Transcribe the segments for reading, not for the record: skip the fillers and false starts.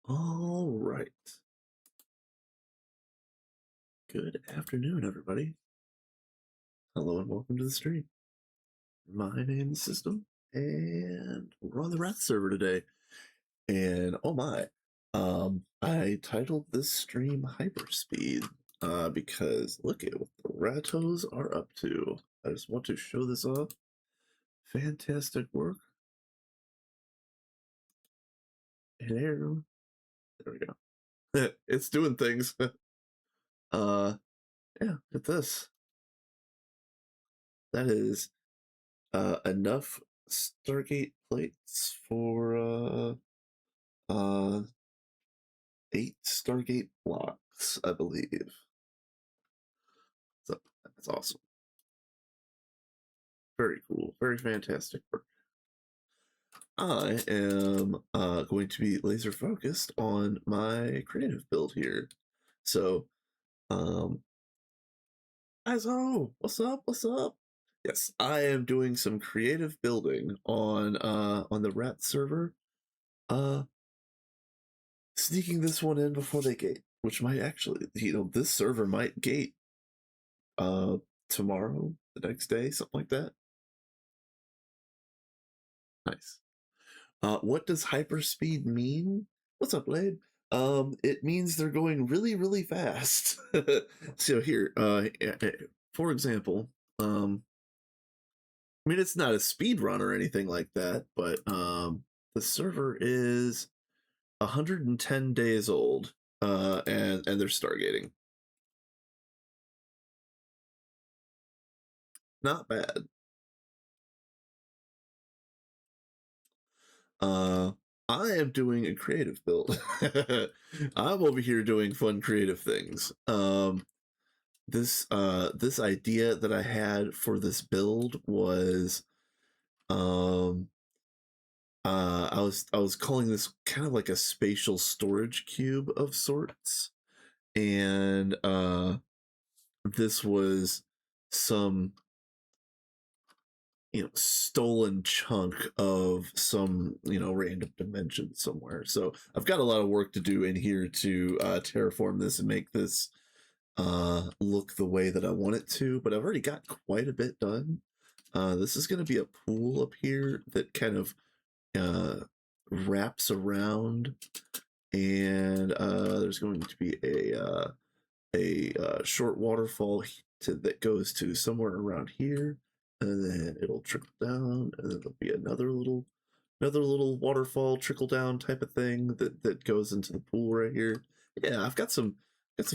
All right. Good afternoon, everybody. Hello and welcome to the stream. My name is System, and we're on the Rat server today. And oh my, I titled this stream Hyperspeed because look at what the Ratos are up to. I just want to show this off. Fantastic work. Hello. There we go. It's doing things. Yeah, at this. That is enough Stargate plates for 8 Stargate blocks, I believe. So that's awesome. Very cool. Very fantastic work. I am going to be laser focused on my creative build here. So, Iso, what's up? What's up? Yes, I am doing some creative building on the Rat server. Sneaking this one in before they gate, which might actually, this server might gate tomorrow, the next day, something like that. Nice. What does hyperspeed mean? What's up, Blade? It means they're going really, really fast. So here, for example, I mean, it's not a speed run or anything like that, but the server is 110 days old, and they're stargating. Not bad. I am doing a creative build. I'm over here doing fun creative things. This idea that I had for this build was I was calling this kind of like a spatial storage cube of sorts. And this was some stolen chunk of some random dimension somewhere. So I've got a lot of work to do in here to terraform this and make this look the way that I want it to, but I've already got quite a bit done. This is going to be a pool up here that kind of wraps around, and there's going to be a short waterfall that goes to somewhere around here, and then it'll trickle down, and then there'll be another little waterfall trickle down type of thing that goes into the pool right here. Yeah, I've got some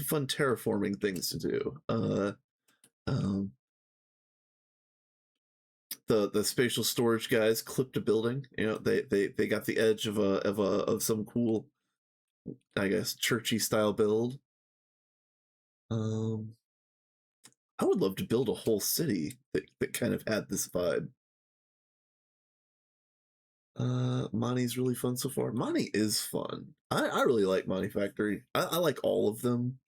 fun terraforming things to do. The spatial storage guys clipped a building. They got the edge of some cool, I guess, churchy style build. I would love to build a whole city that kind of had this vibe. Monty's really fun so far. Monty is fun. I really like Monty Factory. I like all of them.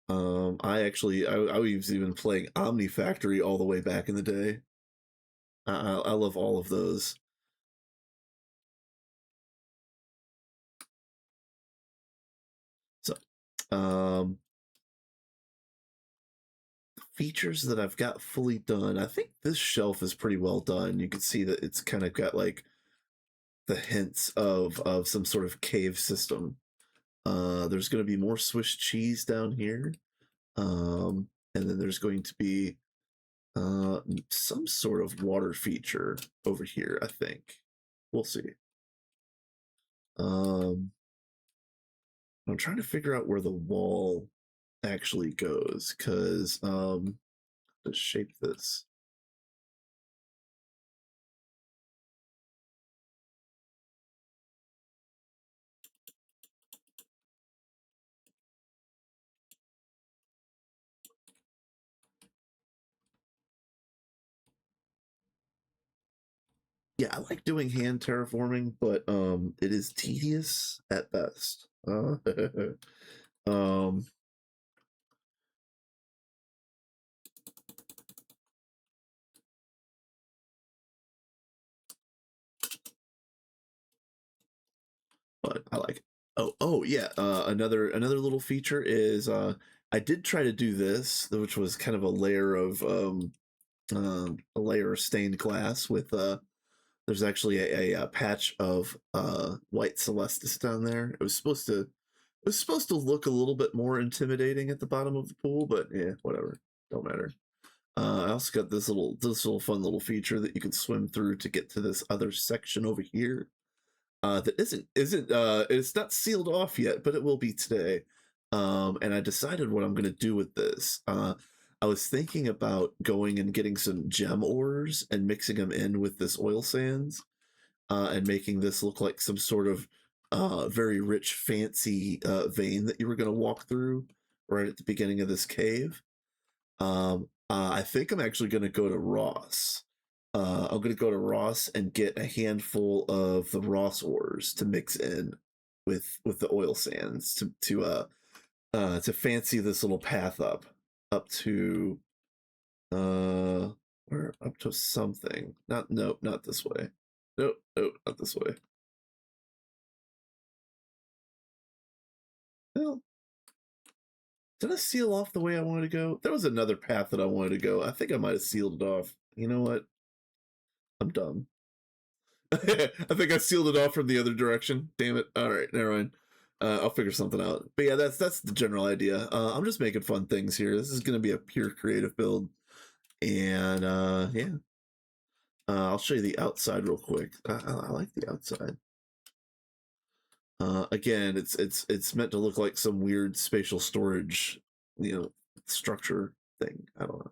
I was even playing Omni Factory all the way back in the day. I love all of those. So, features that I've got fully done. I think this shelf is pretty well done. You can see that it's kind of got like the hints of some sort of cave system. There's going to be more Swiss cheese down here, and then there's going to be some sort of water feature over here. I think we'll see. I'm trying to figure out where the wall actually goes, because let's shape this. Yeah, I like doing hand terraforming, but it is tedious at best. Um, but I like it. Oh yeah. Another little feature is I did try to do this, which was kind of a layer of stained glass with there's actually a patch of white Celestis down there. It was supposed to look a little bit more intimidating at the bottom of the pool, but yeah, whatever. Don't matter. I also got this little fun little feature that you can swim through to get to this other section over here. That isn't it's not sealed off yet, but it will be today. And I decided what I'm gonna do with this. I was thinking about going and getting some gem ores and mixing them in with this oil sands, and making this look like some sort of very rich, fancy vein that you were gonna walk through right at the beginning of this cave. I think I'm actually going to go to Ross. I'm going to go to Ross and get a handful of the Ross ores to mix in with the oil sands to fancy this little path up to uh where up to something. Not this way. Nope, not this way. Well, did I seal off the way I wanted to go? There was another path that I wanted to go. I think I might have sealed it off. You know what? I'm dumb. I think I sealed it off from the other direction. Damn it. All right, never mind. I'll figure something out. But yeah, that's the general idea. I'm just making fun things here. This is going to be a pure creative build, and yeah, I'll show you the outside real quick. I like the outside. Again, it's meant to look like some weird spatial storage, structure thing. I don't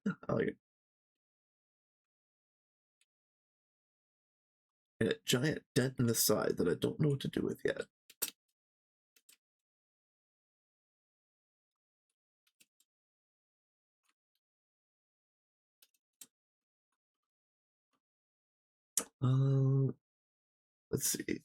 know. I like it. And a giant dent in the side that I don't know what to do with yet. Let's see.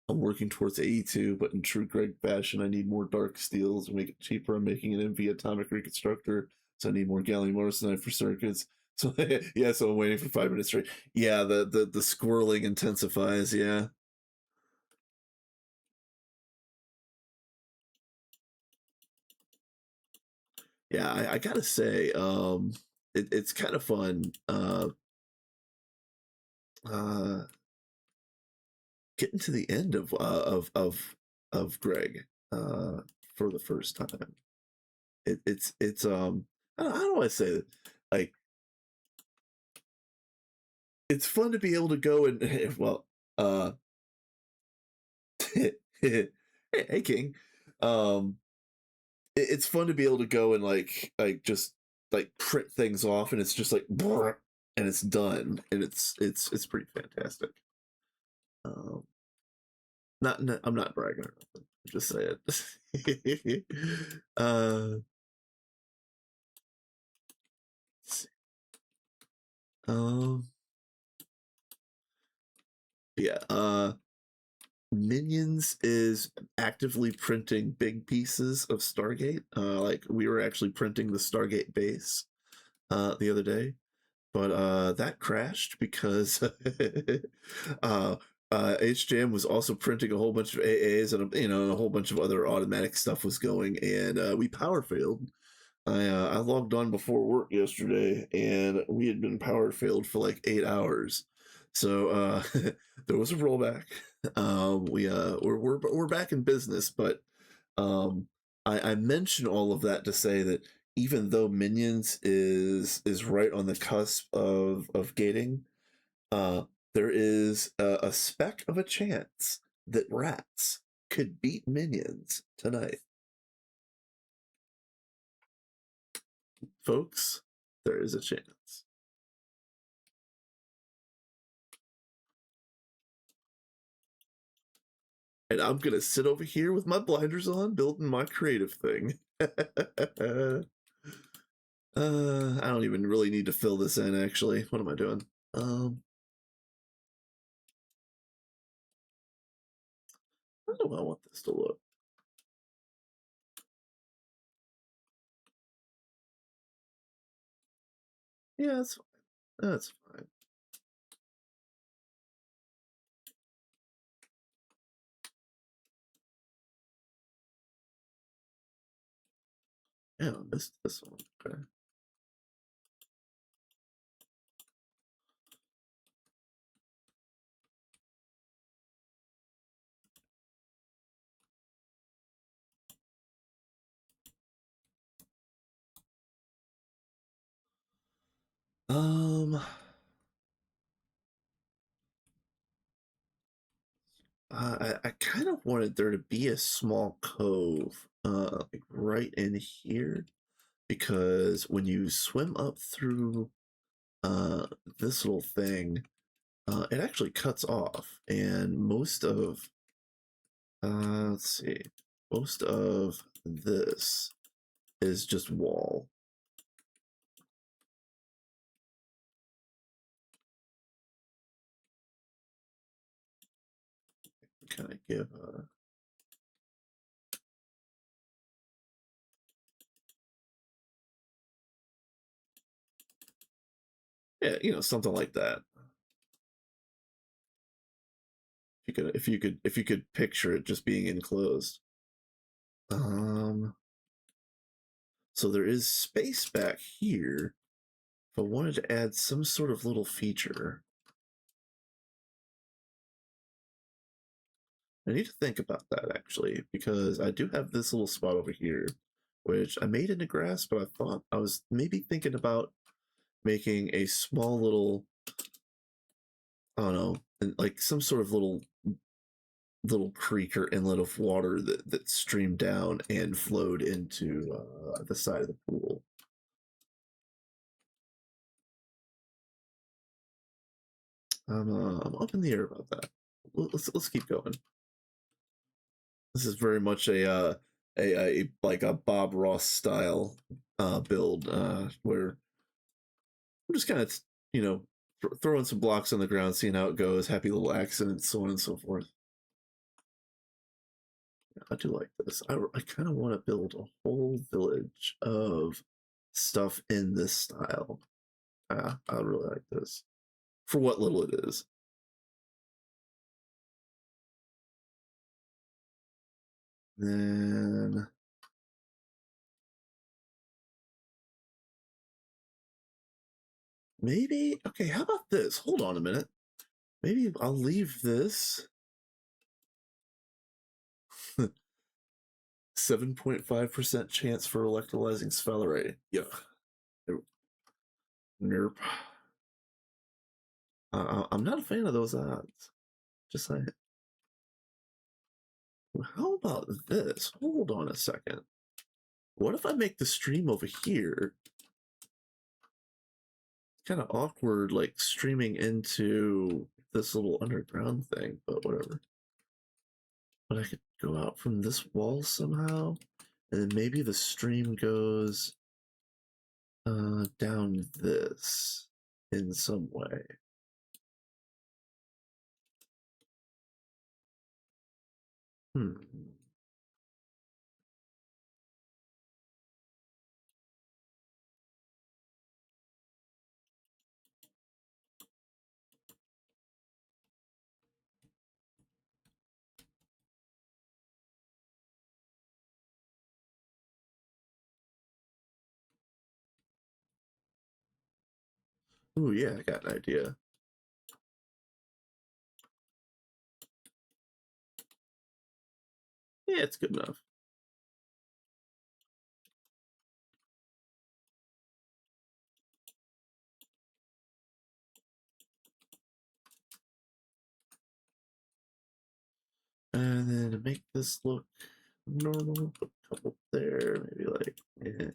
I'm working towards 82, but in true Greg fashion, I need more dark steels to make it cheaper. I'm making an MV atomic reconstructor, so I need more gallium arsenide for circuits. So yeah, so I'm waiting for 5 minutes straight. Yeah, the squirreling intensifies. Yeah, yeah. I gotta say, it's kind of fun. Uh, Getting to the end of Greg for the first time. It's how do I say it? Like, it's fun to be able to go and well, hey King, um, it's fun to be able to go and like just like print things off, and it's just like brrr, and it's done, and it's pretty fantastic. Um, I'm not bragging or nothing. Just say it. uh, um, yeah. Minions is actively printing big pieces of Stargate. Like we were actually printing the Stargate base the other day, but that crashed because HJM was also printing a whole bunch of AAs and a whole bunch of other automatic stuff was going, and we power failed. I logged on before work yesterday, and we had been power failed for like 8 hours. So there was a rollback. We're back in business, but I mention all of that to say that even though Minions is right on the cusp of gating, uh, there is a speck of a chance that Rats could beat Minions tonight, folks. There is a chance. And I'm gonna sit over here with my blinders on, building my creative thing. I don't even really need to fill this in, actually. What am I doing? How do I want this to look? Yeah, that's fine. That's fine. Yeah, I missed this one. Okay. Um, I kind of wanted there to be a small cove, like right in here, because when you swim up through uh this little thing, it actually cuts off, and most of let's see, most of this is just wall. Kind of give yeah, something like that. If you could picture it just being enclosed. Um, so there is space back here. If I wanted to add some sort of little feature, I need to think about that actually, because I do have this little spot over here, which I made into grass, but I thought I was maybe thinking about making a small little, I don't know, like some sort of little creek or inlet of water that streamed down and flowed into the side of the pool. I'm up in the air about that. Let's keep going. This is very much a like a Bob Ross style build where I'm just kind of throwing some blocks on the ground, seeing how it goes, happy little accidents, so on and so forth. Yeah, I do like this. I kind of want to build a whole village of stuff in this style. I really like this for what little it is. Then maybe okay. How about this? Hold on a minute. Maybe I'll leave this 7.5% chance for electrolyzing sphalerite. Yeah. Nope. I'm not a fan of those odds. Just saying. How about this? Hold on a second. What if I make the stream over here kind of awkward, like streaming into this little underground thing, but whatever. But I could go out from this wall somehow, and then maybe the stream goes down this in some way. Hmm. Ooh, yeah, I got an idea. Yeah, it's good enough. And then to make this look normal, put a couple there, maybe like, yeah.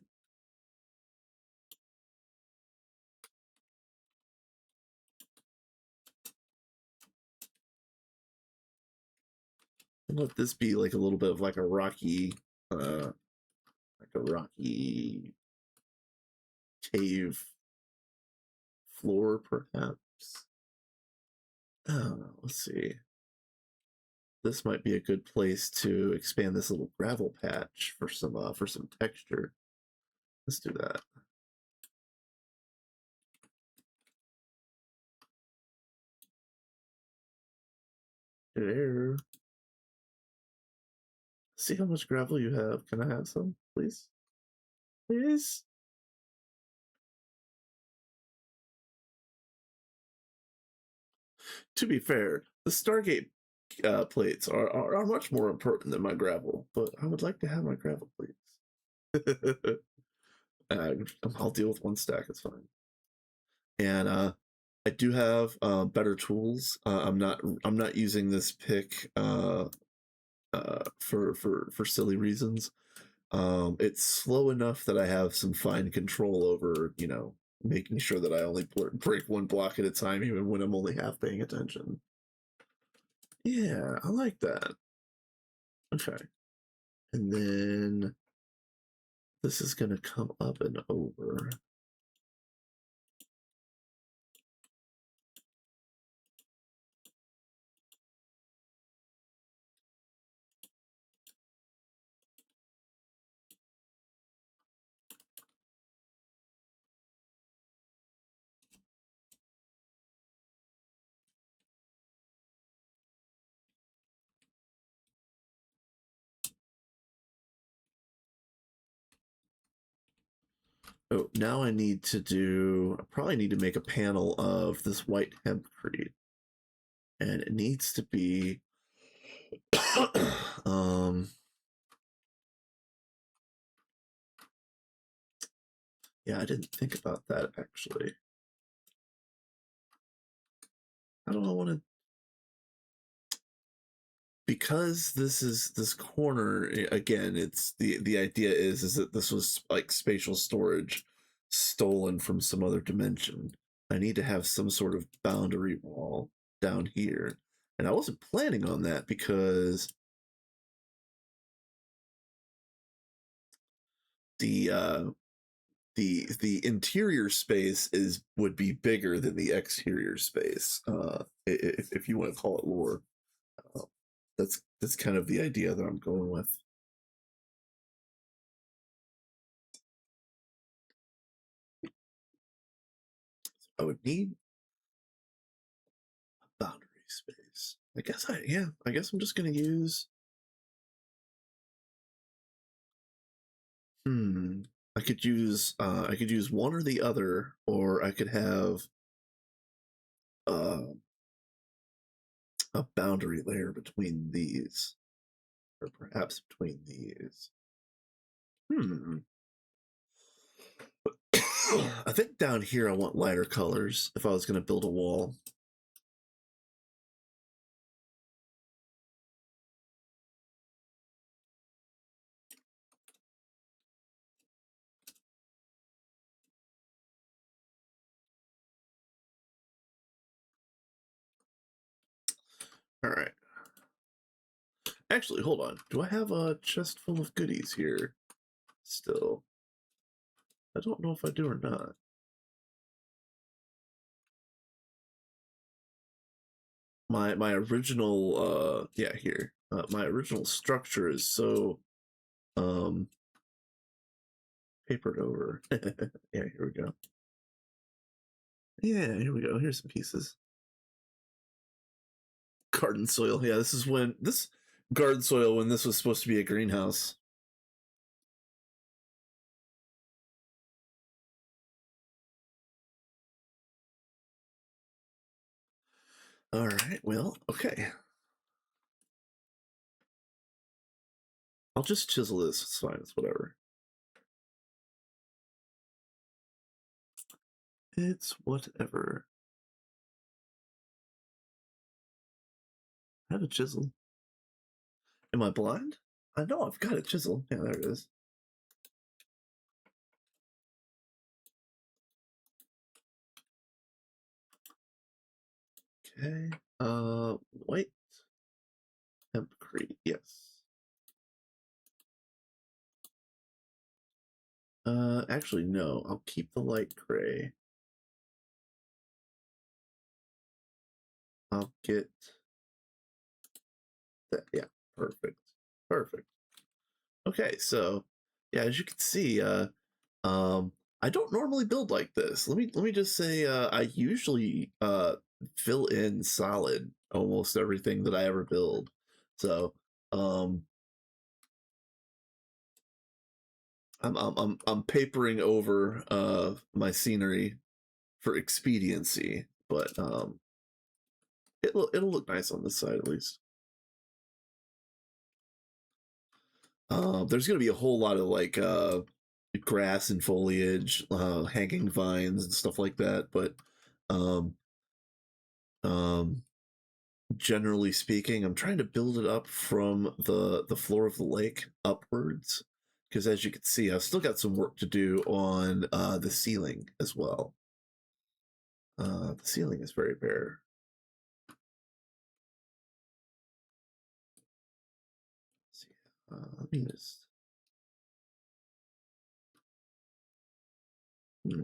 And let this be like a little bit of like a rocky cave floor, perhaps. Oh, let's see. This might be a good place to expand this little gravel patch for some texture. Let's do that. There. See how much gravel you have. Can I have some, please? is, to be fair, the Stargate plates are much more important than my gravel, but I would like to have my gravel plates. I'll deal with one stack, it's fine. And I do have better tools. I'm not using this pick for silly reasons. It's slow enough that I have some fine control over, making sure that I only break one block at a time, even when I'm only half paying attention. Yeah, I like that. Okay. And then this is going to come up and over. Oh, now I probably need to make a panel of this white hempcrete. And it needs to be, yeah, I didn't think about that actually. How do I want to, because this corner again, it's the idea is that this was like spatial storage stolen from some other dimension. I need to have some sort of boundary wall down here, and I wasn't planning on that because the the interior space would be bigger than the exterior space, if you want to call it lore. uh, that's kind of the idea that I'm going with. I would need boundary space. I guess I'm just gonna use. Hmm. I could use one or the other, or I could have uh, a boundary layer between these, or perhaps between these. Hmm. I think down here I want lighter colors if I was gonna build a wall. All right. Actually, hold on. Do I have a chest full of goodies here still? I don't know if I do or not. My original yeah, here. My original structure is so papered over. Yeah, here we go. Yeah, here we go. Here's some pieces. Garden soil. Yeah, this garden soil when this was supposed to be a greenhouse. All right. Well, okay. I'll just chisel this. It's fine. It's whatever. It's whatever. I have a chisel. Am I blind? I know I've got a chisel. Yeah, there it is. Okay. White hempcrete. Yes. Actually, no. I'll keep the light gray. I'll get that. Yeah, perfect. Perfect. Okay, so yeah, as you can see, um, I don't normally build like this. Let me just say, I usually fill in solid almost everything that I ever build. So, um, I'm papering over my scenery for expediency, but it'll look nice on this side at least. There's gonna be a whole lot of like grass and foliage, hanging vines and stuff like that, but um um generally speaking, I'm trying to build it up from the floor of the lake upwards, because as you can see, I've still got some work to do on the ceiling as well. The ceiling is very bare. Let's see. Let me just. Hmm.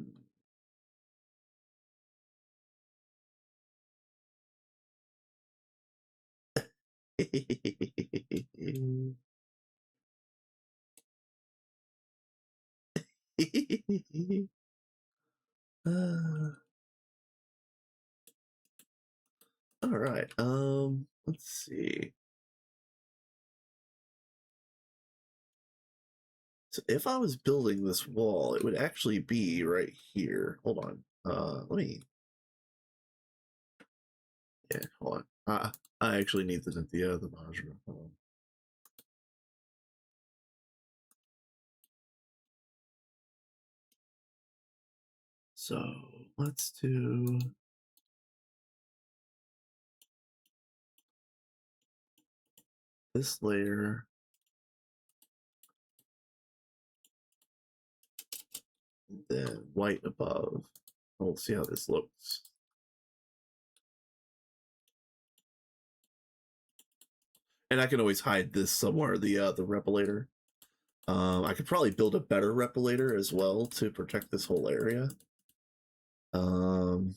uh, all right. Let's see. So if I was building this wall, it would actually be right here. Hold on. Let me. Yeah, hold on. I actually need the measurement. Hold on. So let's do this layer, and then white above. We'll see how this looks. And I can always hide this somewhere, the repilator. I could probably build a better repilator as well to protect this whole area. Um,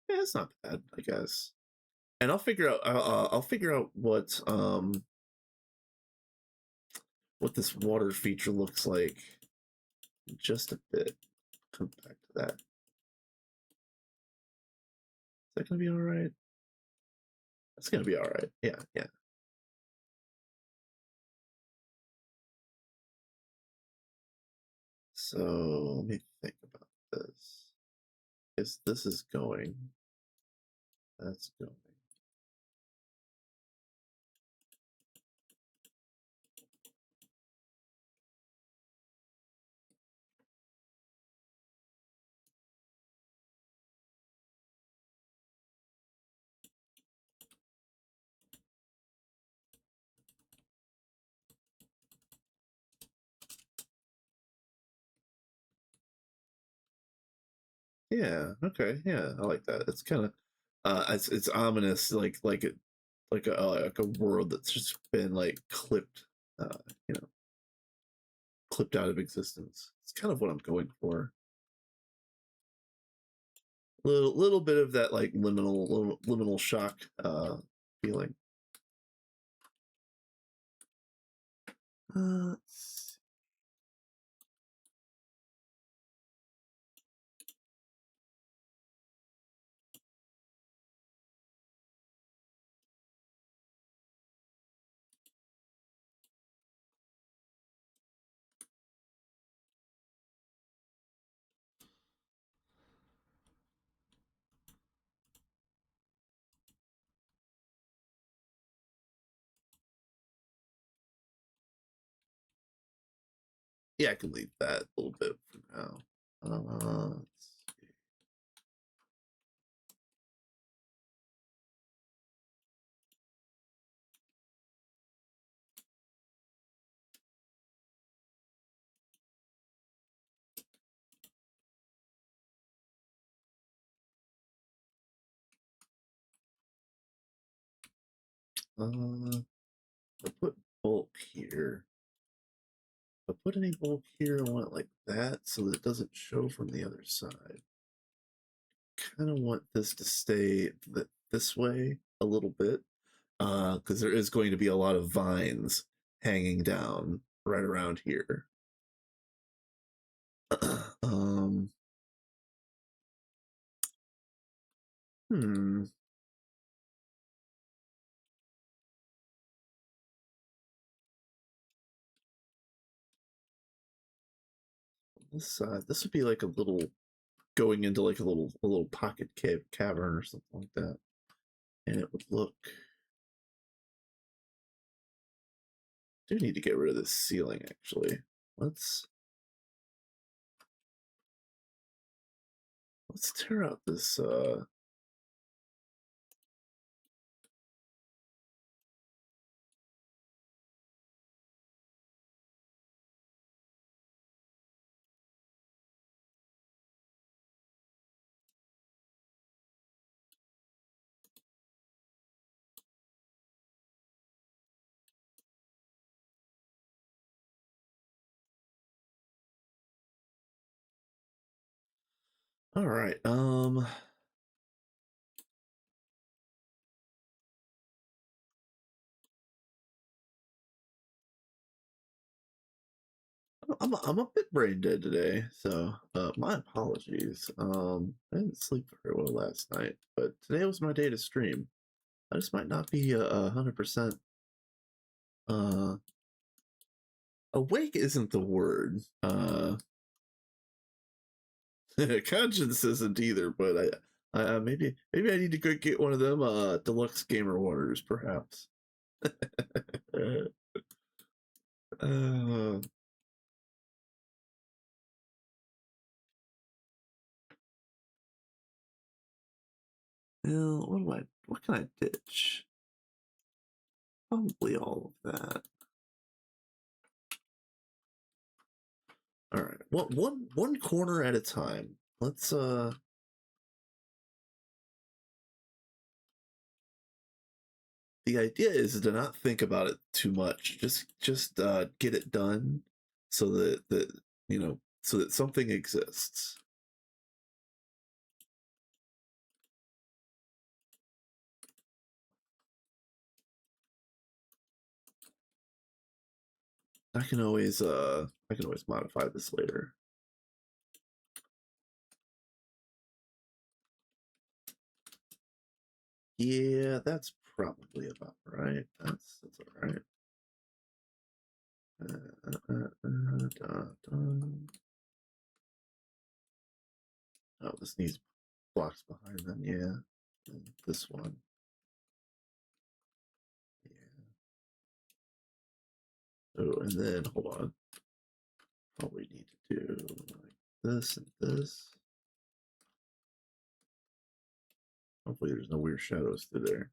yeah, it's not bad, I guess. And I'll figure out. I'll figure out what this water feature looks like in just a bit. Come back to that. Is that gonna be all right? That's gonna be all right. Yeah, yeah. So let me think about this. Is this is going? That's going. Yeah. Okay. Yeah, I like that. It's kind of it's ominous, like a world that's just been like clipped, uh, you know, clipped out of existence. It's kind of what I'm going for. Little bit of that like liminal shock feeling. Uh, yeah, I can leave that a little bit for now. Let's see. I'll put bulk here. If I put any bulk here, I want it like that so that it doesn't show from the other side. Kind of want this to stay this way a little bit, because there is going to be a lot of vines hanging down right around here. um, hmm. This would be like a little going into like a little pocket cavern or something like that, and it would look. I do need to get rid of this ceiling actually. Let's tear out this. All right. I'm a bit brain dead today, so my apologies. I didn't sleep very well last night, but today was my day to stream. I just might not be 100%. Awake isn't the word. Conscience isn't either. But maybe I need to go get one of them deluxe gamer waters, perhaps. uh, well, what can I ditch? Probably all of that. All right, one corner at a time. Let's the idea is to not think about it too much. Just get it done, so so that something exists. I can always modify this later. Yeah, that's probably about right. That's all right. Oh, this needs blocks behind them. Yeah, and this one. Yeah. Oh, and then hold on. Probably need to do like this and this. Hopefully, there's no weird shadows through there.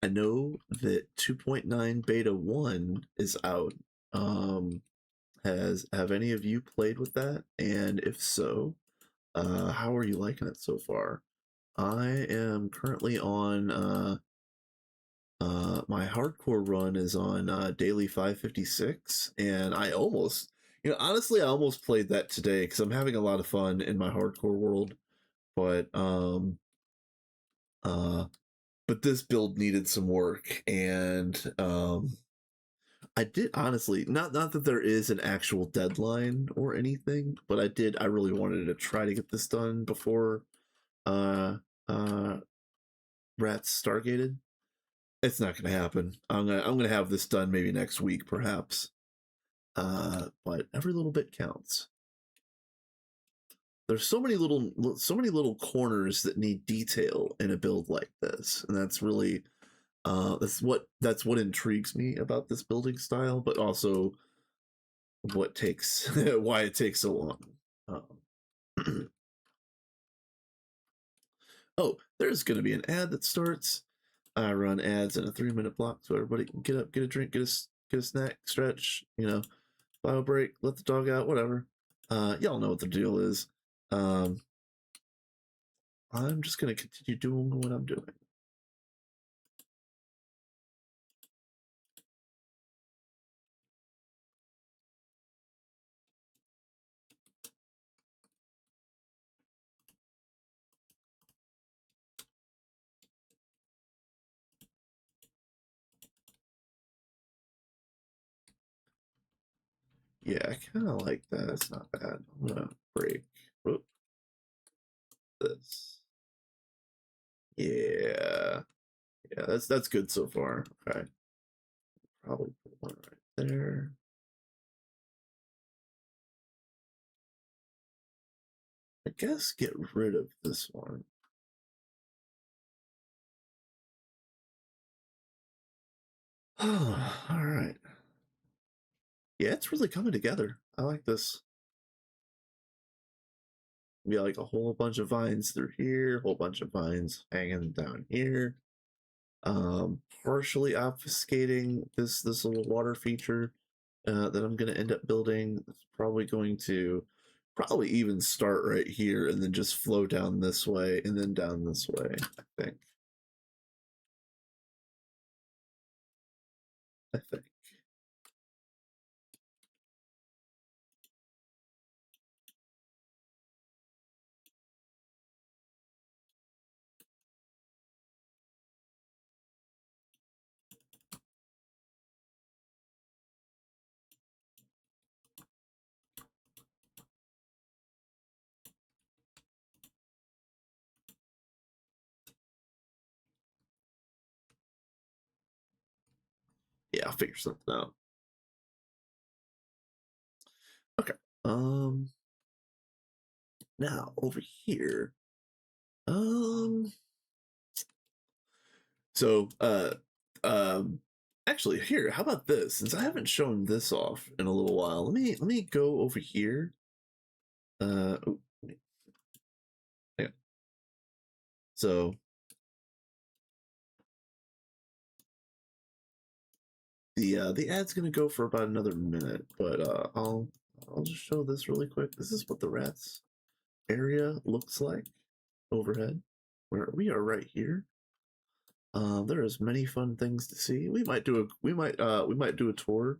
I know that 2.9 beta 1 is out. Have any of you played with that? And if so, how are you liking it so far? I am currently on my hardcore run is on daily 556, and I almost, honestly, I almost played that today because I'm having a lot of fun in my hardcore world, but uh but this build needed some work, and I did honestly not that there is an actual deadline or anything, but I really wanted to try to get this done before uh uh Rats Stargated. It's not gonna happen. I'm gonna have this done maybe next week, perhaps. But every little bit counts. There's so many little corners that need detail in a build like this, and that's really that's what intrigues me about this building style, but also what takes why it takes so long. Oh, there's going to be an ad that starts. I run ads in a 3-minute block so everybody can get up, get a drink, get a snack, stretch, bio break, let the dog out, whatever. Y'all know what the deal is. I'm just going to continue doing what I'm doing. Yeah, I kind of like that. It's not bad. I'm gonna break this. Yeah, yeah, that's good so far. Okay, probably put one right there. I guess get rid of this one. Oh, all right. Yeah, it's really coming together. I like this. We got like a whole bunch of vines through here, a whole bunch of vines hanging down here. Partially obfuscating this little water feature that I'm going to end up building. It's probably going to even start right here and then just flow down this way and then down this way, I think. I think. Yeah, I'll figure something out. Okay. Now over here. So actually here, how about this? Since I haven't shown this off in a little while, let me go over here. Oh, yeah. So the ad's gonna go for about another minute, but I'll just show this really quick. This is what the rats area looks like overhead. Where we are right here. There is many fun things to see. We might do a tour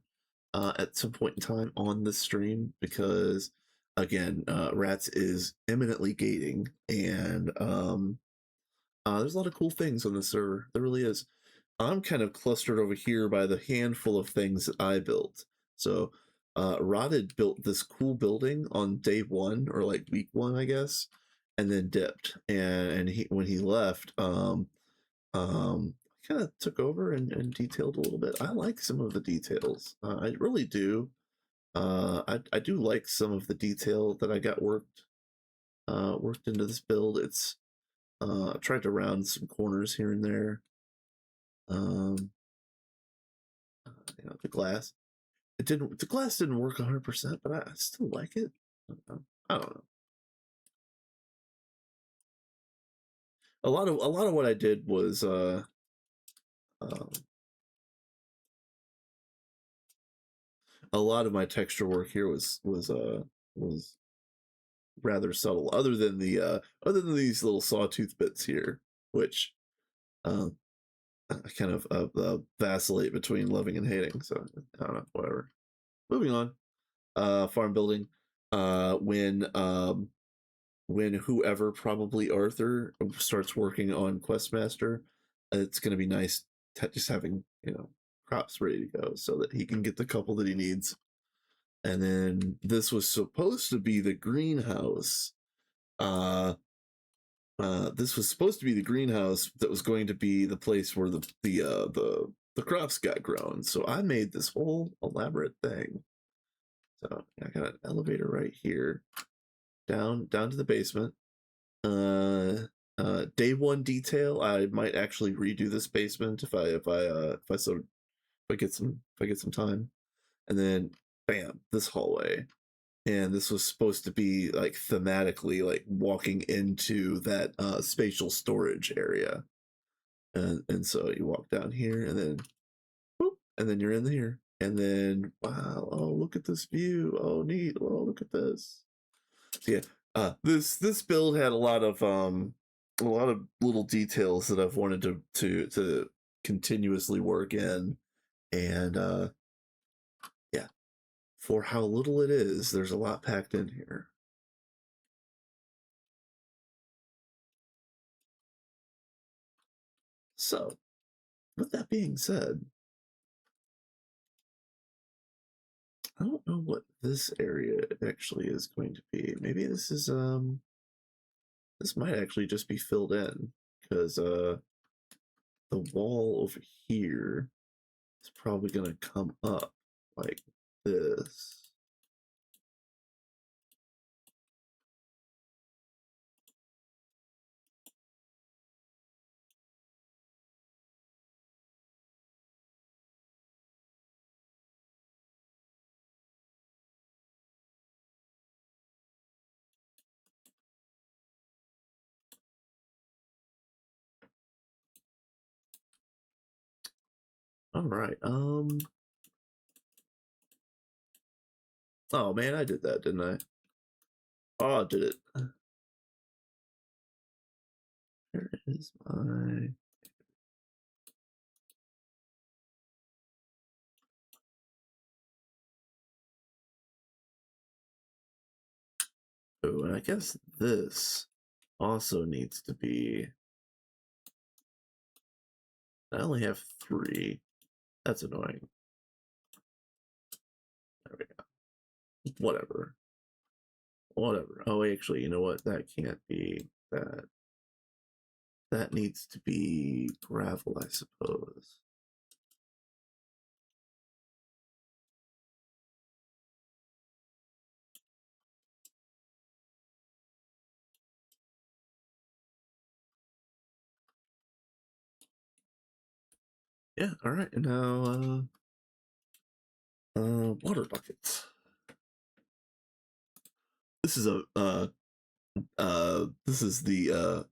at some point in time on this stream because again, rats is eminently gating and there's a lot of cool things on the server. There really is. I'm kind of clustered over here by the handful of things that I built. So, Rotted built this cool building on day one or like week one, I guess, and then dipped. And he when he left, kind of took over and detailed a little bit. I like some of the details. I really do. I do like some of the detail that I got worked into this build. It's tried to round some corners here and there. Um, the glass. It didn't. The glass didn't work 100%, but I still like it. I don't know. A lot of what I did was um, a lot of my texture work here was rather subtle. Other than these little sawtooth bits here, which um, I kind of vacillate between loving and hating. So I don't know. Whatever. Moving on. Farm building. When whoever, probably Arthur, starts working on Questmaster, it's going to be nice just having crops ready to go so that he can get the couple that he needs. And then this was supposed to be the greenhouse. This was supposed to be the greenhouse that was going to be the place where the crops got grown. So I made this whole elaborate thing. So I got an elevator right here, down to the basement. Day one detail. I might actually redo this basement if I get some time. And then bam, this hallway. And this was supposed to be like thematically like walking into that spatial storage area. And so you walk down here and then whoop, and then you're in here. And then wow, oh look at this view. Oh neat. Oh look at this. So, yeah, this build had a lot of little details that I've wanted to continuously work in, and yeah, for how little it is, there's a lot packed in here. So, with that being said, I don't know what this area actually is going to be. Maybe this is this might actually just be filled in because the wall over here is probably gonna come up like this. All right. Oh man, I did that, didn't I? Oh, I did it. Where is my? Oh, and I guess this also needs to be. I only have 3. That's annoying. There we go. Whatever. Whatever. Oh, actually, you know what? That can't be that. That needs to be gravel, I suppose. Yeah, all right. And now, water buckets. This is this is the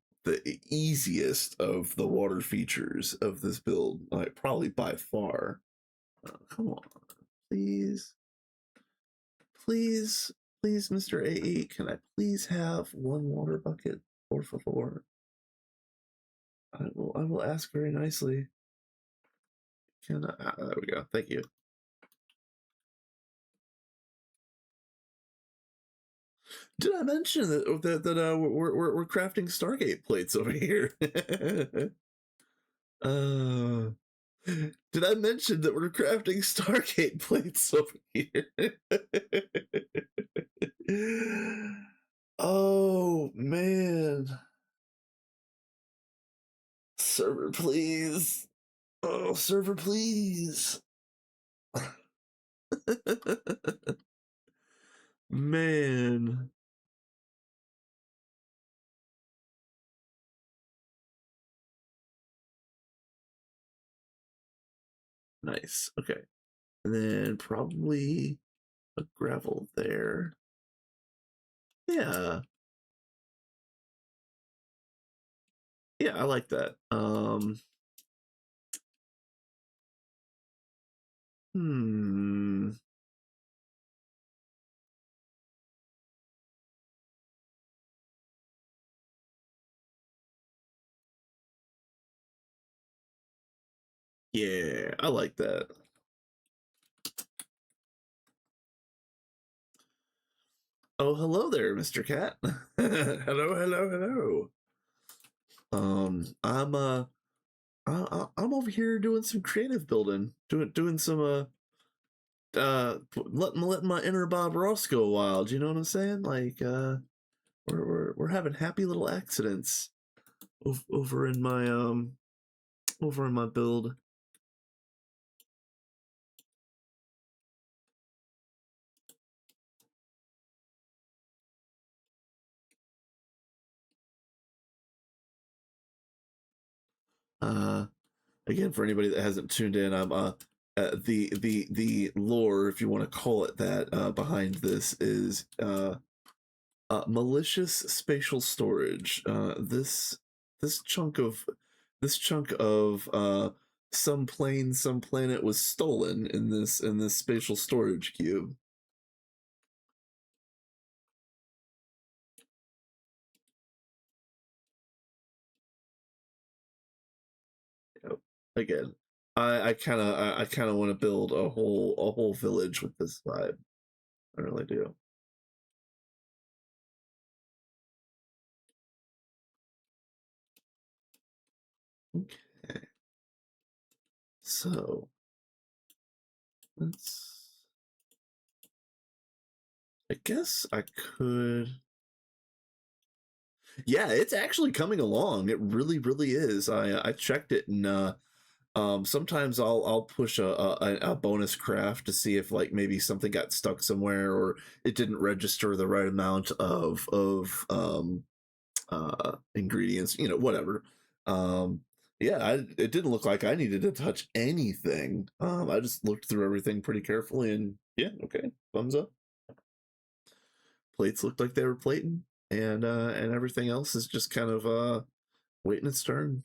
easiest of the water features of this build, like probably by far. Come on, please, please, please, Mr. AE, can I please have 1 water bucket, por favor? I will ask very nicely. Can I? There we go. Thank you. Did I mention that we're crafting Stargate plates over here? uh, did I mention that we're crafting Stargate plates over here? Oh man, server please. Oh, server please. Man. Nice. Okay. And then probably a gravel there. Yeah. Yeah, I like that. Hmm. Yeah, I like that. Oh, hello there, Mr. Cat. Hello, hello, hello. I'm over here doing some creative building, doing some letting my inner Bob Ross go wild. You know what I'm saying? Like we're having happy little accidents over in my build. Uh, Again, for anybody that hasn't tuned in, I'm the lore, if you want to call it that, behind this is malicious spatial storage. This chunk of some plane, some planet was stolen in this spatial storage cube. Yep. Again, I kind of want to build a whole village with this vibe. I really do. Okay. So let's I guess I could. Yeah, it's actually coming along. It really, really is. I checked it, and sometimes I'll push a bonus craft to see if like maybe something got stuck somewhere or it didn't register the right amount of ingredients, whatever. Um, yeah, it didn't look like I needed to touch anything. I just looked through everything pretty carefully, and yeah, okay, thumbs up. Plates looked like they were plating, and everything else is just kind of waiting its turn.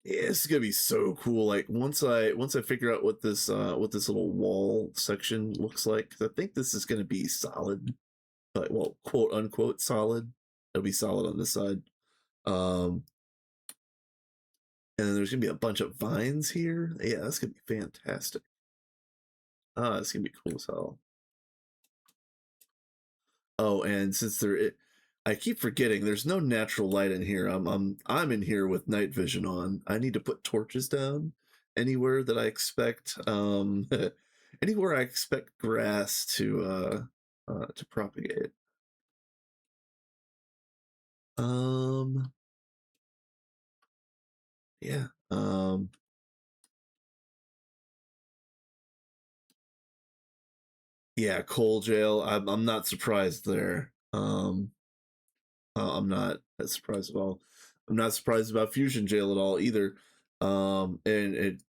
Yeah, this is gonna be so cool. Like once I figure out what this little wall section looks like, 'cause I think this is gonna be solid, like, well, quote unquote solid. It'll be solid on this side. Um, and then there's gonna be a bunch of vines here. Yeah, that's gonna be fantastic. It's gonna be cool as hell. Oh, and since I keep forgetting there's no natural light in here. I'm in here with night vision on. I need to put torches down anywhere that I expect anywhere I expect grass to propagate. Um yeah. Yeah, coal jail. I'm not surprised there. I'm not that surprised at all. I'm not surprised about Fusion Jail at all either. And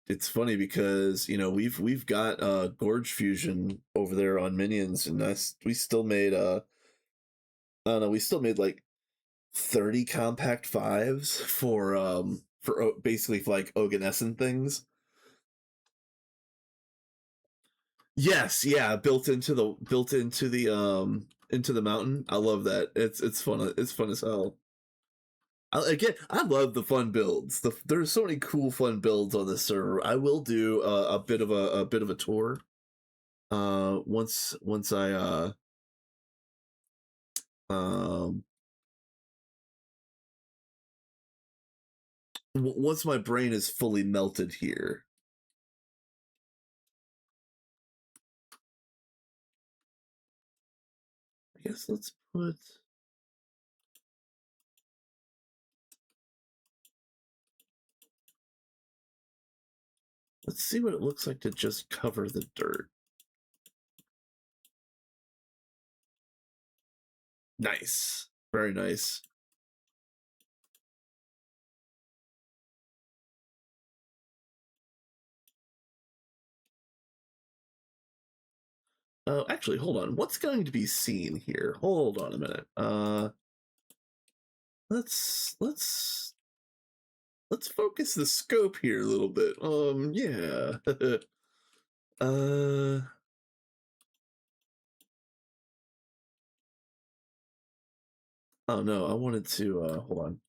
it's funny because we've got Gorge Fusion over there on Minions, and we still made I don't know, we still made like 30 compact fives for basically for like Oganescent things. Yes, yeah, built into the mountain. I love that. It's fun. It's fun as hell. Again, I love the fun builds. There's so many cool fun builds on this server. I will do a bit of a tour. Once I um once my brain is fully melted here. I guess let's see what it looks like to just cover the dirt. Nice, very nice. Oh, actually, hold on. What's going to be seen here? Hold on a minute. Let's focus the scope here a little bit. Yeah. uh, oh no, I wanted to. Hold on.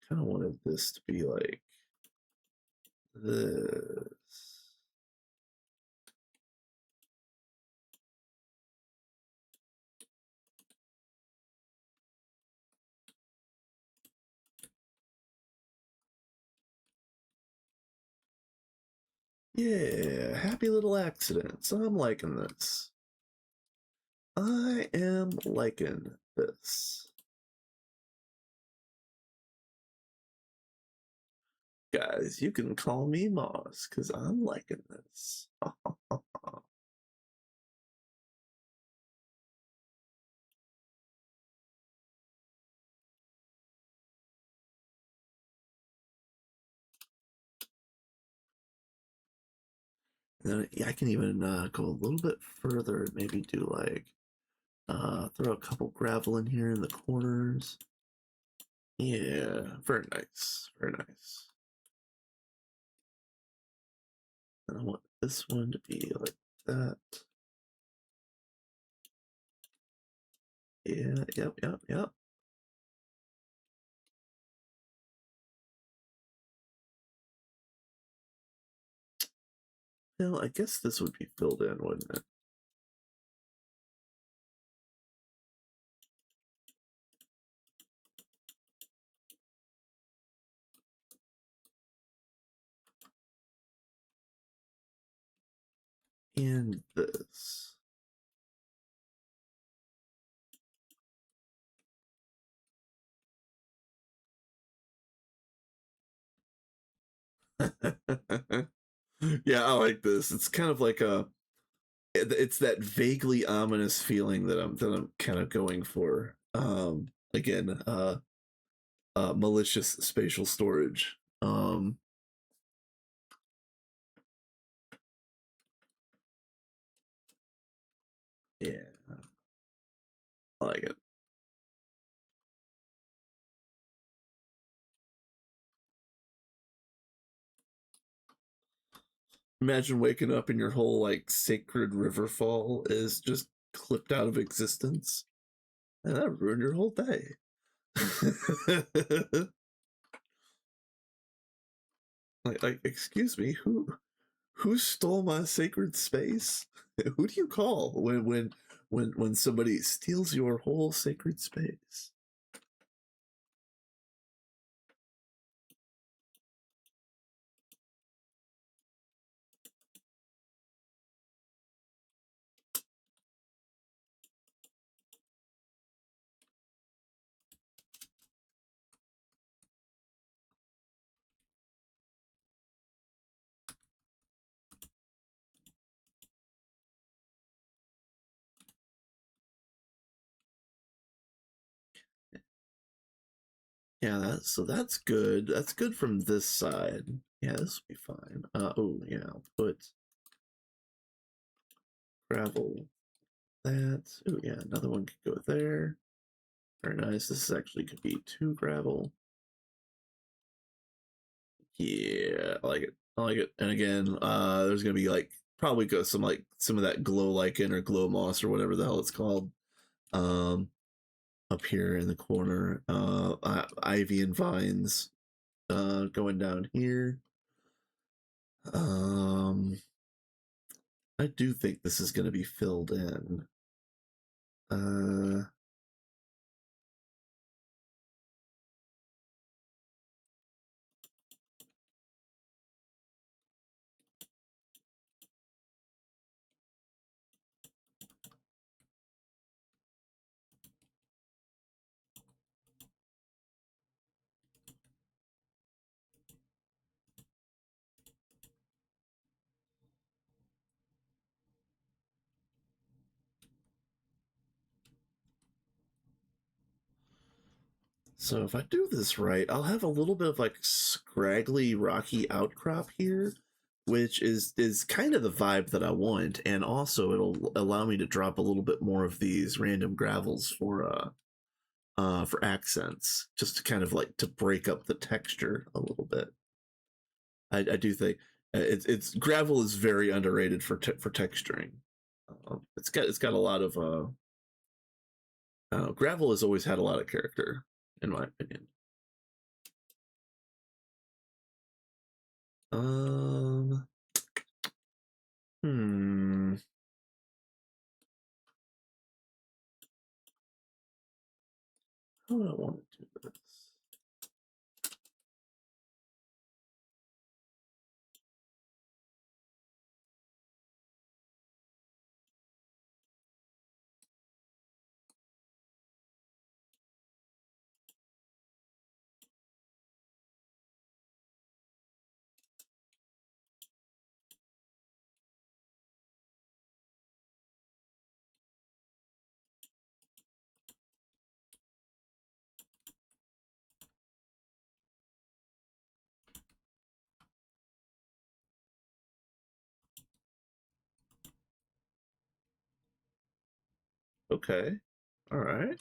Kind of wanted this to be like this. Yeah, happy little accidents. I'm liking this. I am liking this. Guys, you can call me Moss because I'm liking this. Then I can even go a little bit further and maybe do like throw a couple gravel in here in the corners. Yeah, very nice. Very nice. And I want this one to be like that. Yeah, yep. Well, I guess this would be filled in, wouldn't it? and this. Yeah, I like this. It's kind of like it's that vaguely ominous feeling that I'm kind of going for. Again, malicious spatial storage. Yeah, I like it. Imagine waking up and your whole like sacred riverfall is just clipped out of existence. And that ruined your whole day. like, excuse me, who stole my sacred space? Who do you call when somebody steals your whole sacred space? Yeah, so that's good. That's good from this side. Yeah, this will be fine. Oh yeah, I'll put gravel. That. Oh yeah, another one could go there. Very nice. This actually could be 2 gravel. Yeah, I like it. I like it. And again, there's gonna be like probably go some of that glow lichen or glow moss or whatever the hell it's called. Um, up here in the corner. Ivy and vines. Going down here. Um, I do think this is gonna be filled in. Uh, So if I do this right, I'll have a little bit of like scraggly rocky outcrop here, which is kind of the vibe that I want, and also it'll allow me to drop a little bit more of these random gravels for accents, just to kind of like to break up the texture a little bit. I do think it's gravel is very underrated for texturing. It's got a lot of gravel has always had a lot of character in my opinion. Um, hmm. How would I want to do this? Okay. All right.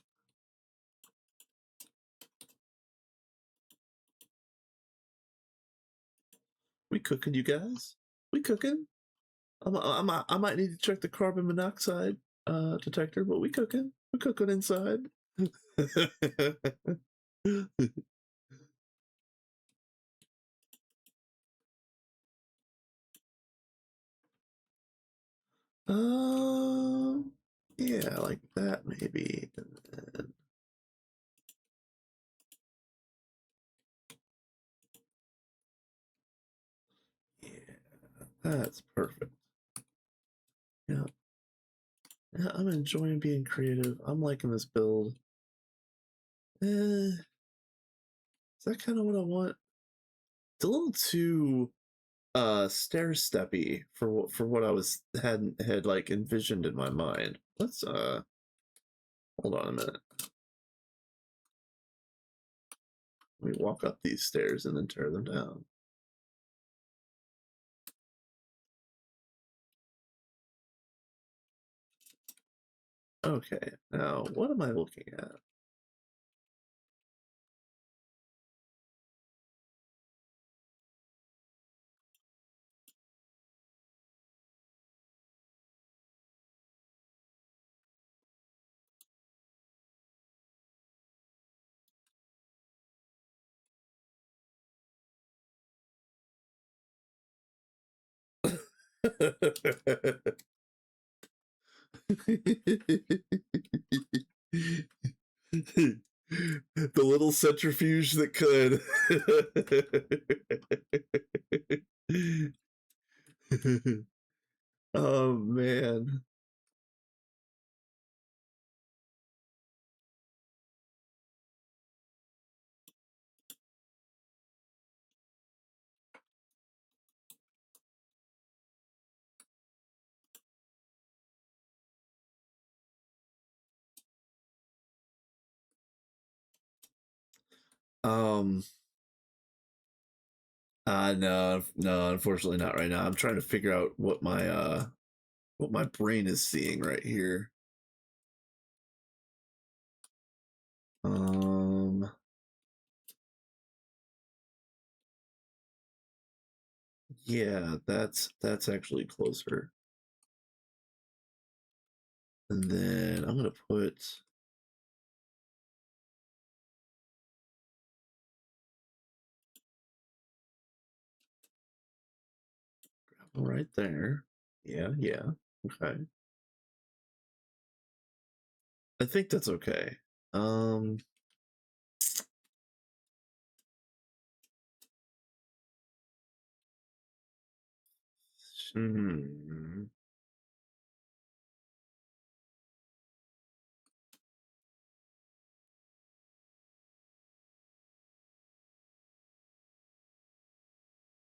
We cooking, you guys? We cooking? I might need to check the carbon monoxide detector, but we cooking. We cooking inside. um, yeah, like that maybe. And then, yeah, that's perfect. Yeah. Yeah, I'm enjoying being creative. I'm liking this build. Is that kind of what I want? It's a little too stair steppy for what I was had like envisioned in my mind. Let's hold on a minute. Let me walk up these stairs and then tear them down. Okay, now what am I looking at? The little centrifuge that could. Oh man. Um no, unfortunately not right now. I'm trying to figure out what my brain is seeing right here. Um yeah, that's actually closer. And then I'm gonna put gravel right there. Yeah, yeah. Okay. I think that's okay. Um hmm.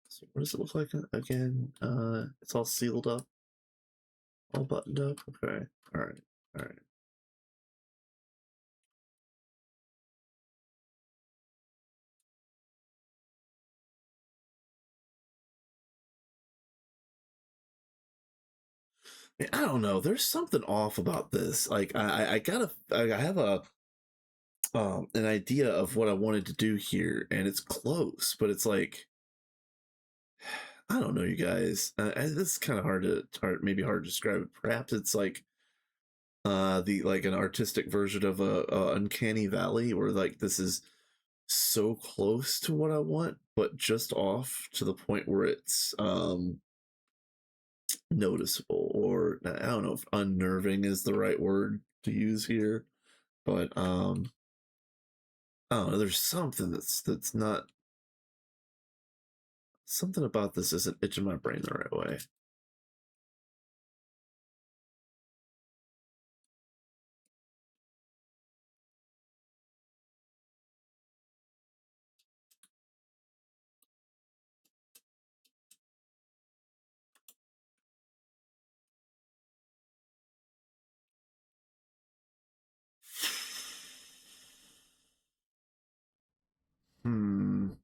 So what does it look like again? It's all sealed up, all buttoned up. Okay. All right. All right. I don't know. There's something off about this. Like I have a an idea of what I wanted to do here, and it's close, but it's like I don't know, you guys. This is kind of maybe hard to describe it. Perhaps it's like the like an artistic version of a uncanny valley, where like this is so close to what I want, but just off to the point where it's noticeable, or I don't know if unnerving is the right word to use here, but I don't know. There's something that's not something about this isn't itching my brain the right way.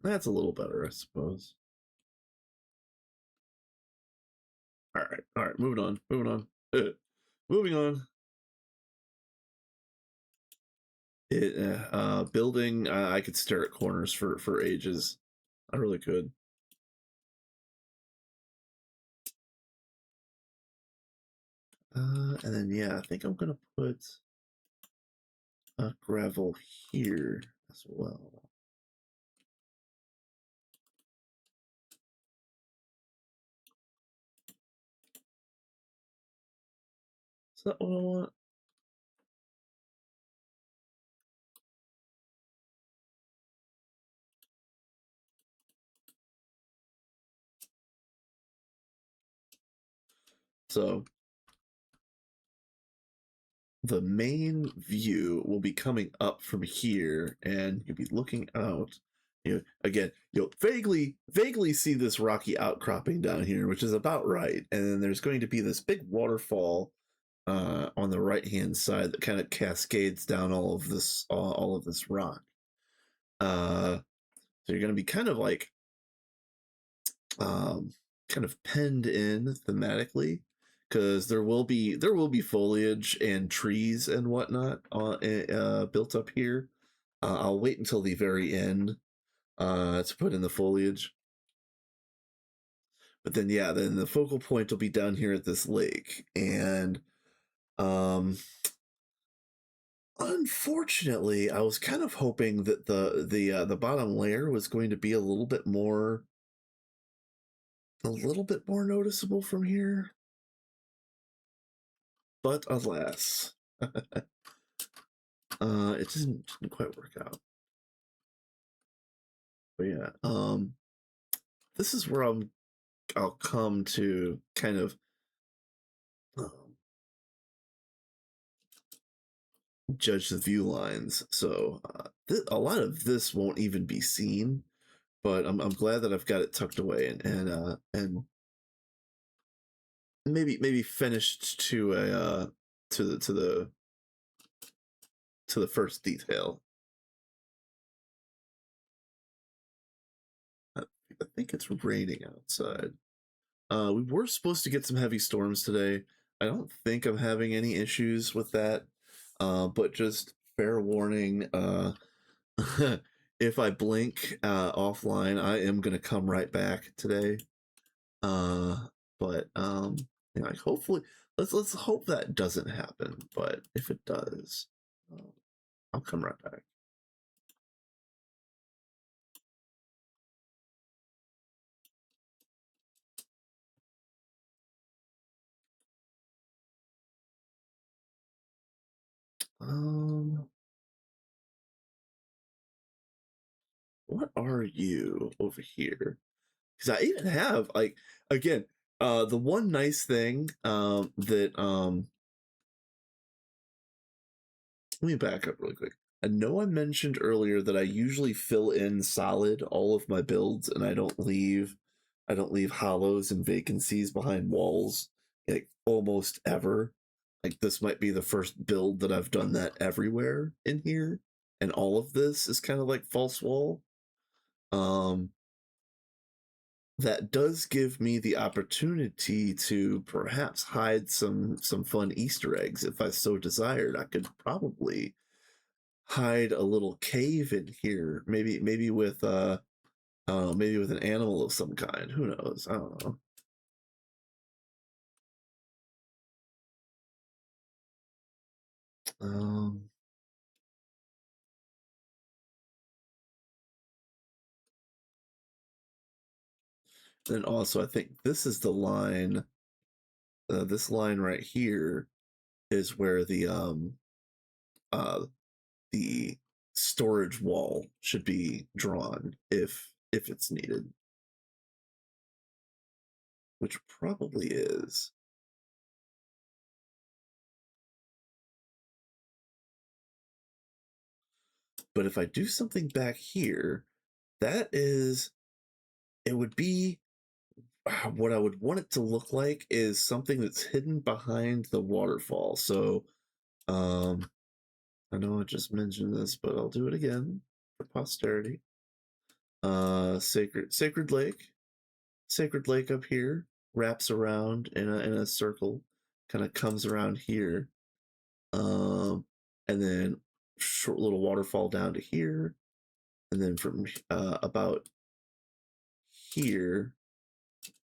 That's a little better, I suppose. All right, moving on, moving on. Building. I could stare at corners for ages. I really could. And then yeah, I think I'm gonna put gravel here as well. Is that what I want? So the main view will be coming up from here, and you'll be looking out. Again, you'll vaguely see this rocky outcropping down here, which is about right. And then there's going to be this big waterfall on the right hand side that kind of cascades down all of this rock. So you're going to be kind of like kind of penned in thematically, because there will be foliage and trees and whatnot built up here. I'll wait until the very end to put in the foliage. But then, yeah, then the focal point will be down here at this lake. And unfortunately, I was kind of hoping that the bottom layer was going to be a little bit more noticeable from here. But alas, it didn't quite work out. But yeah, this is where I'll come to kind of judge the view lines. So a lot of this won't even be seen, but I'm glad that I've got it tucked away and maybe finished to the first detail. I think it's raining outside. We were supposed to get some heavy storms today. I don't think I'm having any issues with that, but just fair warning, if I blink offline, I am going to come right back today. But like hopefully, let's hope that doesn't happen. But if it does, I'll come right back. What are you over here? Because I even have like, again, the one nice thing that let me back up really quick. I know I mentioned earlier that I usually fill in solid all of my builds, and I don't leave hollows and vacancies behind walls like almost ever. Like this might be the first build that I've done that everywhere in here, and all of this is kind of like false wall. That does give me the opportunity to perhaps hide some fun Easter eggs if I so desired. I could probably hide a little cave in here, maybe with maybe with an animal of some kind. Who knows? I don't know. Um, then also, I think this is the line. This line right here is where uh, the storage wall should be drawn if it's needed, which probably is. But if I do something back here, that is, it would be what I would want it to look like is something that's hidden behind the waterfall. So, I know I just mentioned this, but I'll do it again for posterity. Sacred Lake up here wraps around in a circle, kind of comes around here, and then short little waterfall down to here, and then from about here.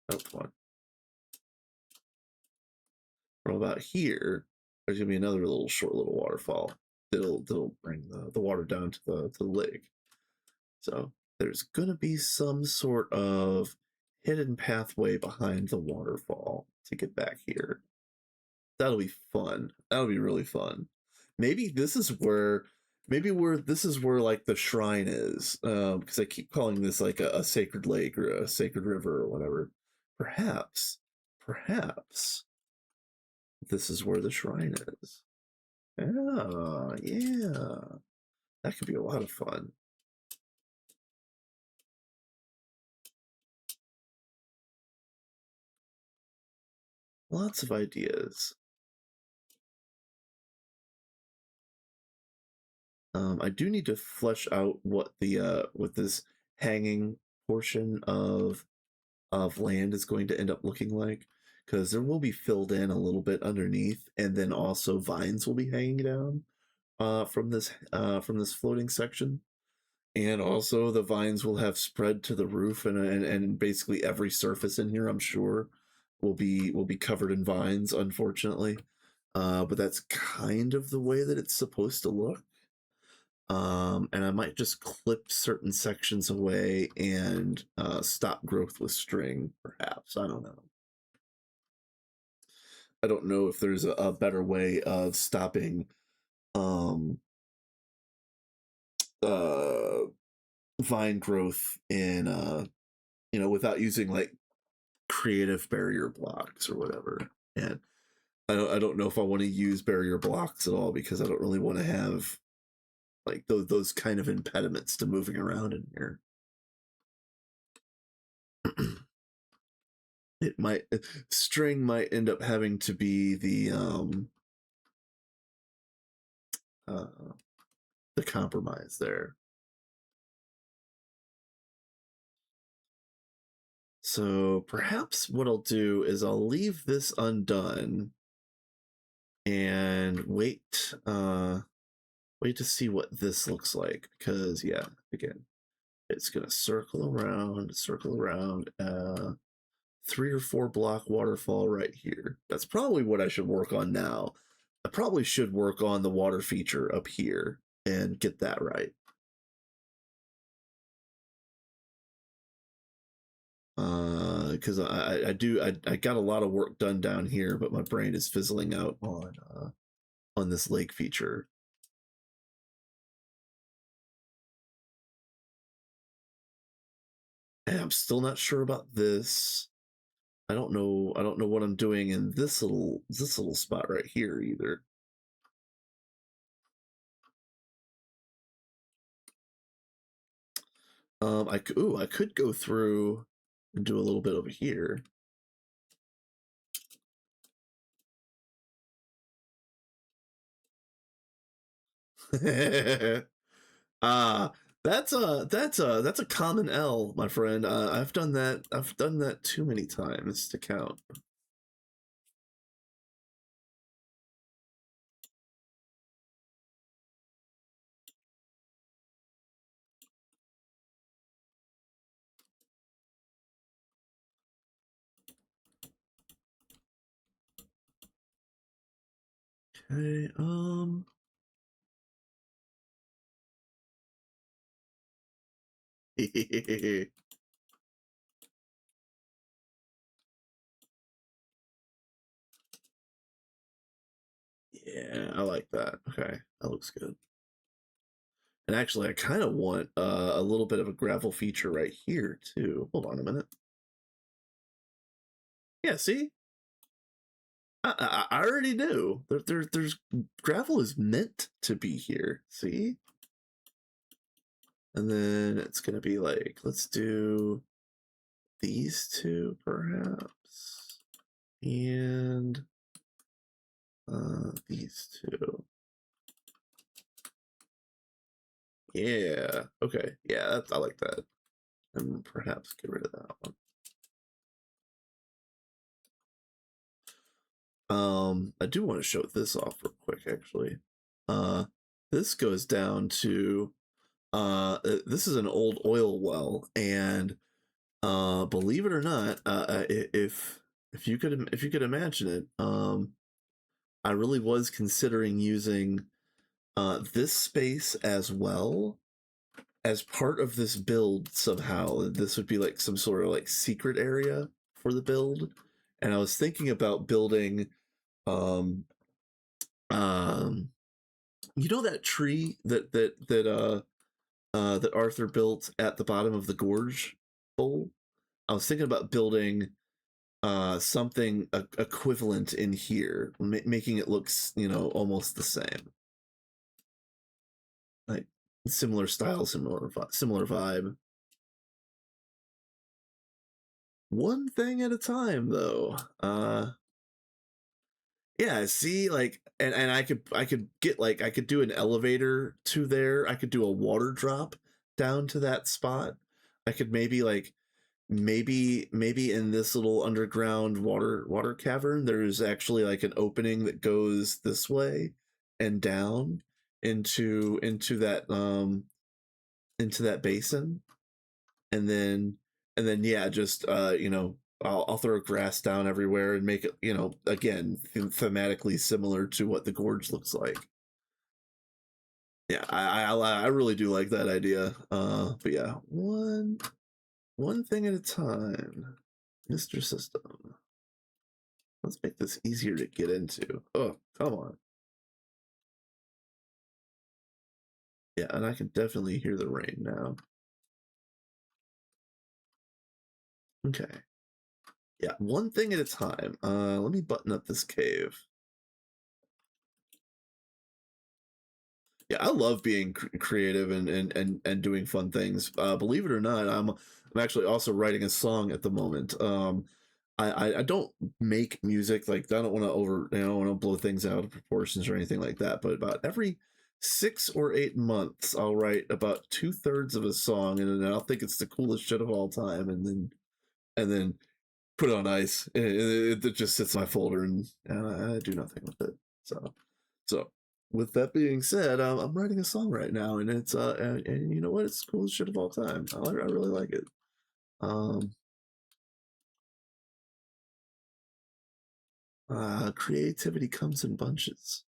Oh, come on. From about here, there's gonna be another short little waterfall that'll bring the water down to the lake. So there's gonna be some sort of hidden pathway behind the waterfall to get back here. That'll be fun. That'll be really fun. Maybe this is where like the shrine is, because I keep calling this like a sacred lake or a sacred river or whatever. Perhaps this is where the shrine is. Yeah. That could be a lot of fun. Lots of ideas. I do need to flesh out what the what this hanging portion of land is going to end up looking like, because there will be filled in a little bit underneath, and then also vines will be hanging down from this floating section, and also the vines will have spread to the roof, and basically every surface in here, I'm sure, will be covered in vines, unfortunately. But that's kind of the way that it's supposed to look. And I might just clip certain sections away and stop growth with string, perhaps. I don't know. I don't know if there's a better way of stopping um, uh, vine growth in, without using like creative barrier blocks or whatever. And I don't know if I want to use barrier blocks at all, because I don't really want to have like those kind of impediments to moving around in here. It might string might end up having to be uh the compromise there. So perhaps what I'll do is I'll leave this undone and wait to see what this looks like, because yeah, again, it's gonna circle around 3 or 4 block waterfall right here. That's probably what I should work on now. I probably should work on the water feature up here and get that right. Because I got a lot of work done down here, but my brain is fizzling out on this lake feature. And I'm still not sure about this. I don't know what I'm doing in this little spot right here either. I could go through and do a little bit over here. Ah, that's a common L, my friend. I've done that too many times to count. Okay, yeah, I like that. Okay, that looks good. And actually, I kind of want a little bit of a gravel feature right here too. Hold on a minute. Yeah, see, I already knew. There's gravel is meant to be here. See, and then it's gonna be like, let's do these two perhaps, and these two. Yeah. Okay. Yeah, I like that. And perhaps get rid of that one. I do want to show this off real quick, actually. This goes down to this is an old oil well, and believe it or not, if you could imagine it, I really was considering using this space as well as part of this build somehow. This would be like some sort of like secret area for the build, and I was thinking about building um you know that tree that Arthur built at the bottom of the gorge bowl. I was thinking about building something equivalent in here, making it look, almost the same, like similar style, similar vibe. One thing at a time, though. Yeah, see, like, and I could get, like, I could do an elevator to there. I could do a water drop down to that spot. I could maybe, like, maybe in this little underground water cavern, there's actually like an opening that goes this way and down into that basin, and then yeah, just I'll throw grass down everywhere and make it, again, thematically similar to what the gorge looks like. Yeah, I really do like that idea. But yeah, one thing at a time, Mr. System. Let's make this easier to get into. Oh, come on. Yeah, and I can definitely hear the rain now. Okay. Yeah, one thing at a time. Let me button up this cave. Yeah, I love being creative and doing fun things. Believe it or not, I'm actually also writing a song at the moment. I don't make music, like, I don't want to want to blow things out of proportions or anything like that. But about every 6 or 8 months, I'll write about 2/3 of a song, and then I'll think it's the coolest shit of all time, and then put it on ice. It just sits in my folder, and I do nothing with it. So with that being said, I'm writing a song right now, and it's and you know what? It's the coolest shit of all time. I really like it. Um, Creativity comes in bunches.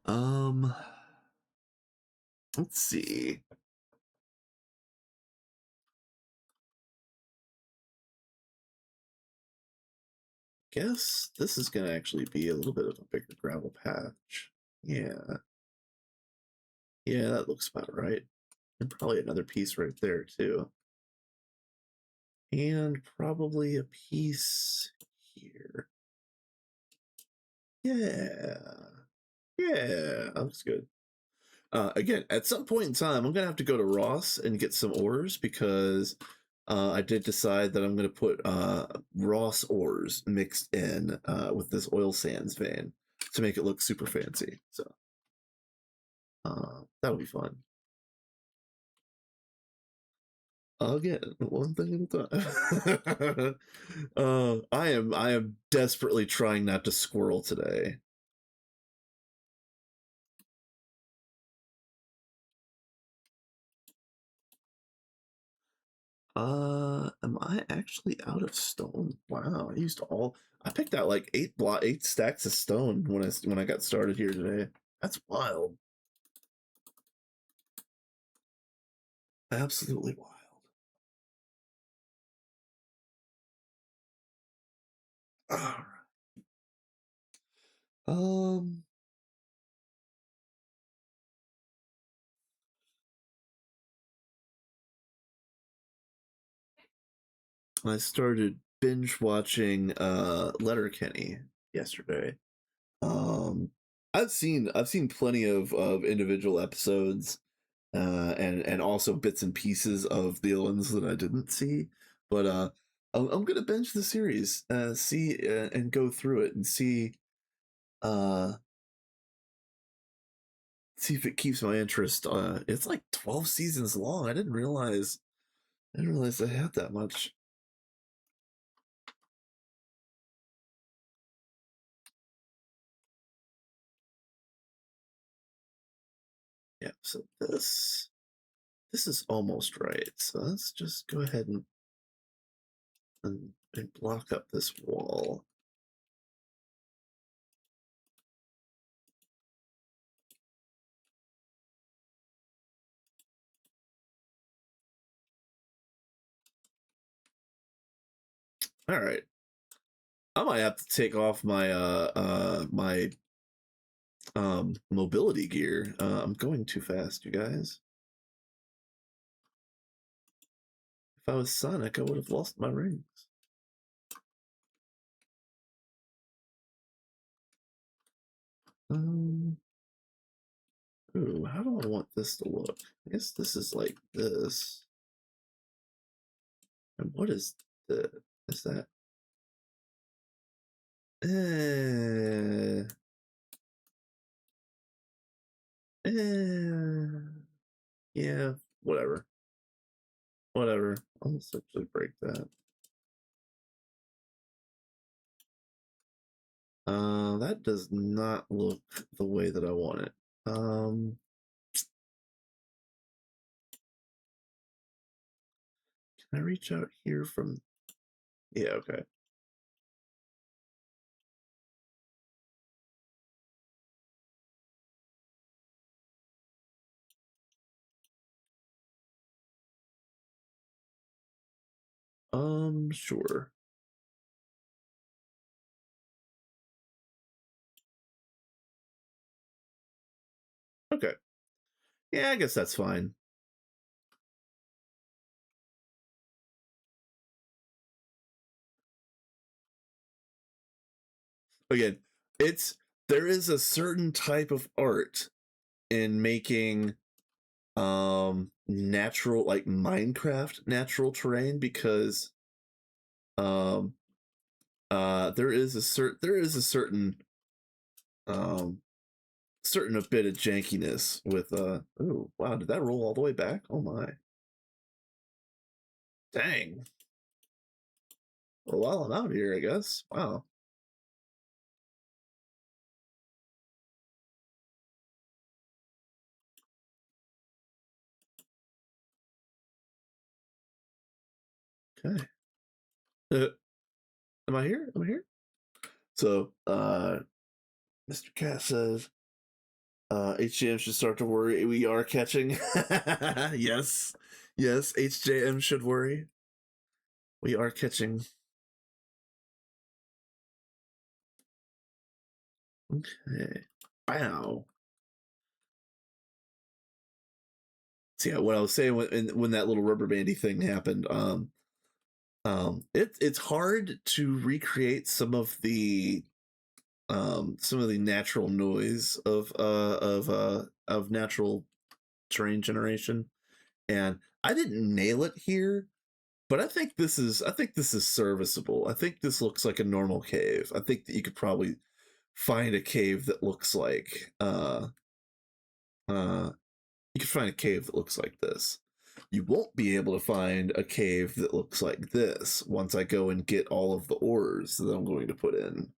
Um, let's see. Guess this is gonna actually be a little bit of a bigger gravel patch. Yeah, yeah, that looks about right. And probably another piece right there too. And probably a piece here. Yeah, yeah, that looks good. Again, at some point in time, I'm gonna have to go to Ross and get some ores, because I did decide that I'm gonna put Ross ores mixed in with this oil sands vein to make it look super fancy. So that'll be fun. Again, one thing at a time. I am desperately trying not to squirrel today. Am I actually out of stone? Wow, I picked out like 8 stacks of stone when I got started here today. That's wild. Absolutely wild. All right. Um, I started binge watching Letterkenny yesterday. Um, I've seen plenty of individual episodes, and also bits and pieces of the ones that I didn't see. But I'm gonna binge the series, see and go through it and uh see if it keeps my interest. It's like 12 seasons long. I didn't realize I had that much. Yeah, so this is almost right. So let's just go ahead and block up this wall. All right. I might have to take off my mobility gear. I'm going too fast, you guys. If I was Sonic, I would have lost my rings. Ooh, how do I want this to look? I guess this is like this. And what is that? Yeah, whatever. Whatever. I'll simply break that. That does not look the way that I want it. Can I reach out here from? Yeah, okay. Sure. Okay. Yeah, I guess that's fine. Again, there is a certain type of art in making natural, like Minecraft natural terrain, because um there is a certain um certain a bit of jankiness with oh wow, did that roll all the way back? Oh my. Dang. Well, while I'm out here, I guess. Wow. Okay. Am I here? Am I here? So Mr. Cat says HJM should start to worry. We are catching. Yes. Yes, HJM should worry. We are catching. Okay. Wow. So yeah, what I was saying when that little rubber bandy thing happened, it's hard to recreate some of the natural noise of natural terrain generation, and I didn't nail it here, but I think this is serviceable. I think this looks like a normal cave. I think that you could probably find a cave that looks like uh you could find a cave that looks like this. You won't be able to find a cave that looks like this once I go and get all of the ores that I'm going to put in.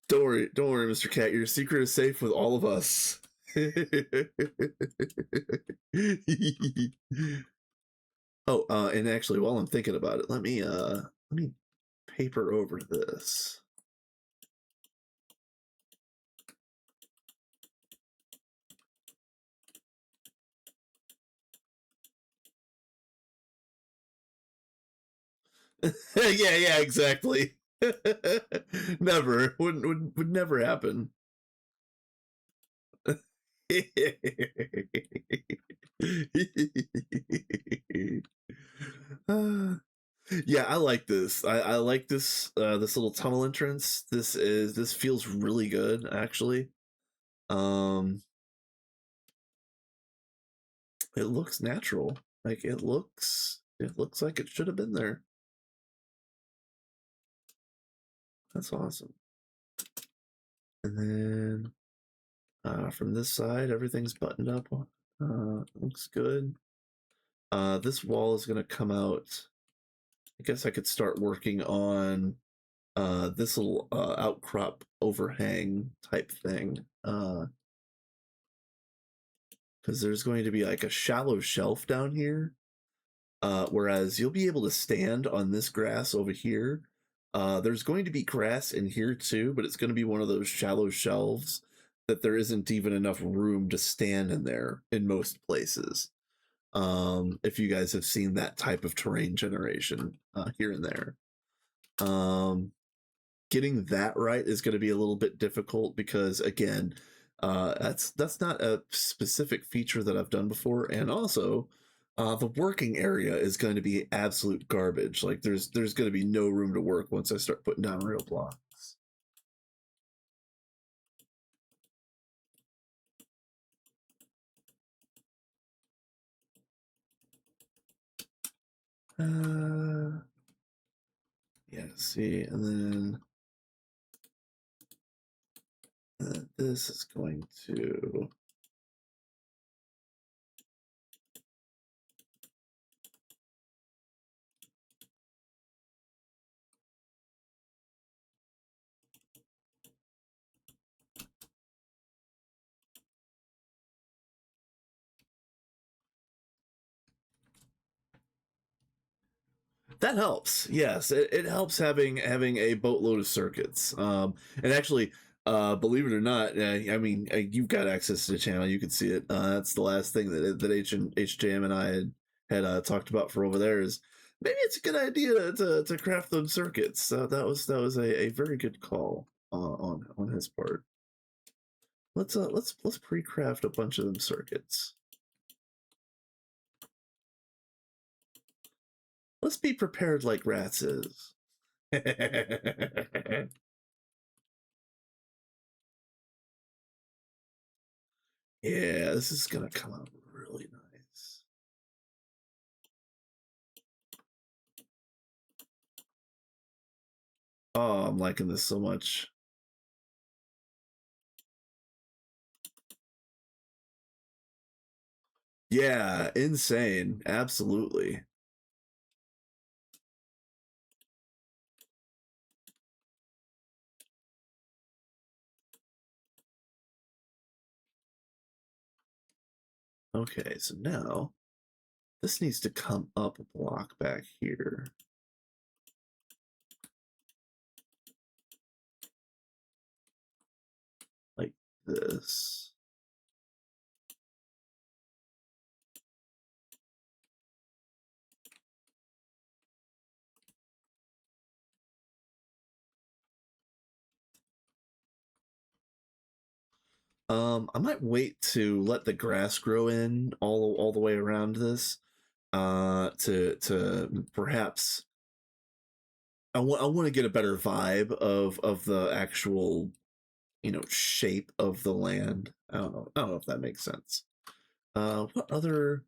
Don't worry, Mr. Cat. Your secret is safe with all of us. Oh, and actually, while I'm thinking about it, let me paper over this. Yeah, yeah, exactly. Never would never happen. Yeah, I like this. I like this this little tunnel entrance. This feels really good actually. Um it looks natural. Like it looks like it should have been there. That's awesome. And then from this side everything's buttoned up. Looks good. This wall is going to come out. I guess I could start working on this little outcrop overhang type thing, because there's going to be like a shallow shelf down here, whereas you'll be able to stand on this grass over here. There's going to be grass in here too, but it's going to be one of those shallow shelves that there isn't even enough room to stand in there in most places. If you guys have seen that type of terrain generation here and there. Getting that right is going to be a little bit difficult because again, that's not a specific feature that I've done before, and also the working area is going to be absolute garbage. Like there's going to be no room to work once I start putting down real blocks. Yeah, see, and then this is going to. That helps. Yes, it helps having a boatload of circuits. And actually, believe it or not, I mean, you've got access to the channel. You can see it. That's the last thing that HJM and I had talked about for over there is maybe it's a good idea to craft them circuits. That was a very good call on his part. Let's pre-craft a bunch of them circuits. Let's be prepared like rats is. Yeah, this is gonna come out really nice. Oh, I'm liking this so much. Yeah, insane. Absolutely. Okay, so now this needs to come up a block back here. Like this. I might wait to let the grass grow in all the way around this. To perhaps I want to get a better vibe of the actual shape of the land. I don't know if that makes sense. What other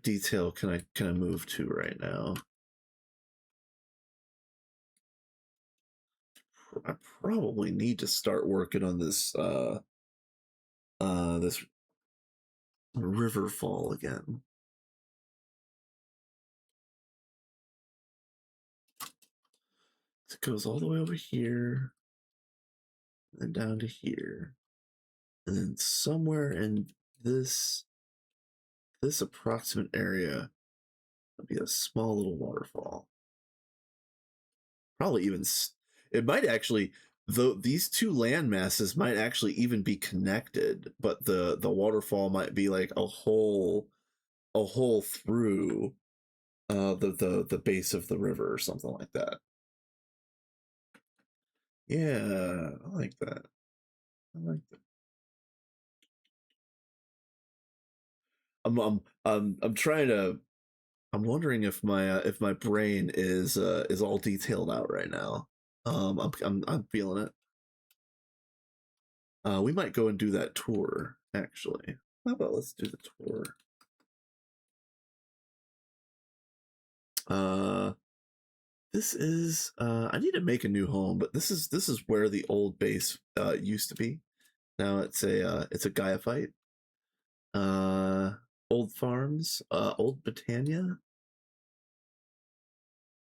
detail can I move to right now? I probably need to start working on this river fall again. It goes all the way over here, and down to here, and then somewhere in this approximate area will be a small little waterfall. Probably even it might actually, though these two land masses might actually even be connected, but the waterfall might be like a hole through the base of the river or something like that. Yeah, I like that. I like that. I'm trying to. I'm wondering if my brain is all detailed out right now. I'm feeling it. We might go and do that tour actually. How about let's do the tour? Uh, this is I need to make a new home, but this is where the old base used to be. Now it's a Gaia fight. Uh, Old Farms, Old Britannia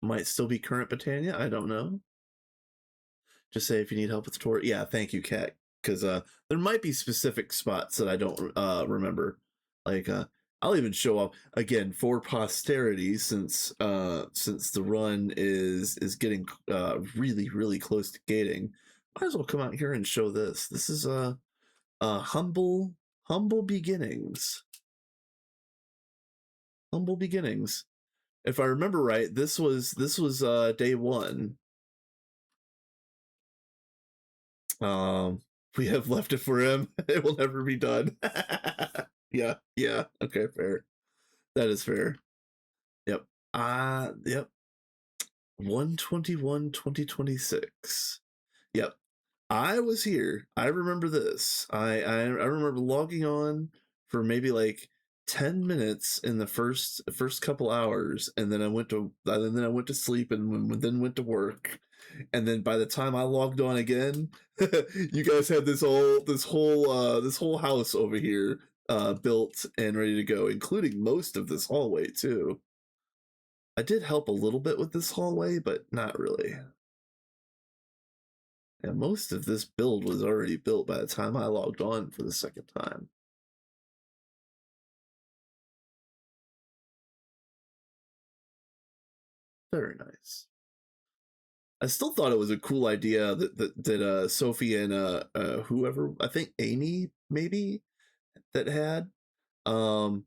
might still be current Britannia. I don't know. Just say if you need help with the tour. Yeah, thank you, Cat. Because there might be specific spots that I don't remember. Like I'll even show up again for posterity since the run is getting really close to gating. Might as well come out here and show this. This is humble beginnings. Humble beginnings. If I remember right, this was day one. We have left it for him. It will never be done. Yeah, yeah. Okay, fair. That is fair. Yep. Yep. 121 2026. Yep. I was here. I remember this. I remember logging on for maybe like 10 minutes in the first couple hours, and then I went to sleep, and then went to work. And then by the time I logged on again, you guys had this whole house over here built and ready to go, including most of this hallway too. I did help a little bit with this hallway, but not really. And most of this build was already built by the time I logged on for the second time. Very nice. I still thought it was a cool idea that Sophie and whoever, I think Amy maybe, that had um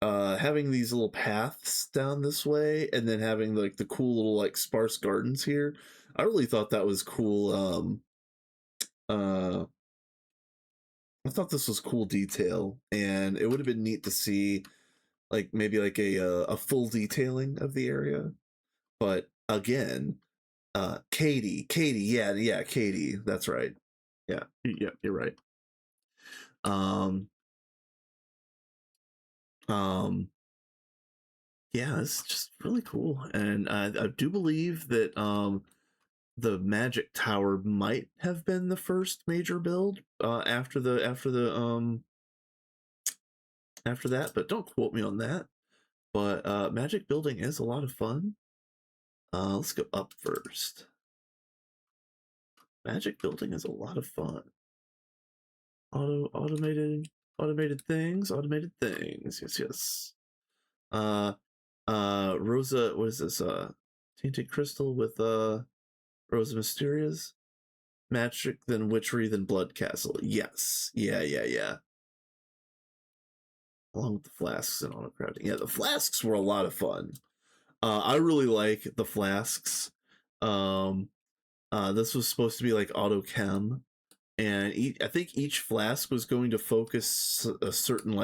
having these little paths down this way, and then having like the cool little like sparse gardens here. I really thought that was cool. Uh I thought this was cool detail, and it would have been neat to see like maybe like a full detailing of the area. But again, Katie, yeah, Katie, that's right. Yeah, you're right. Um, um, yeah, it's just really cool, and I do believe that the Magic Tower might have been the first major build after that, but don't quote me on that. But Magic building is a lot of fun. Let's go up first. Magic building is a lot of fun. Automated things. Yes, yes. Rosa, what is this? Tainted Crystal with Rosa Mysterious. Magic, then Witchery, then Blood Castle. Yes. Yeah. Along with the flasks and auto crafting. Yeah, the flasks were a lot of fun. I really like the flasks. This was supposed to be like auto chem, and I think each flask was going to focus a certain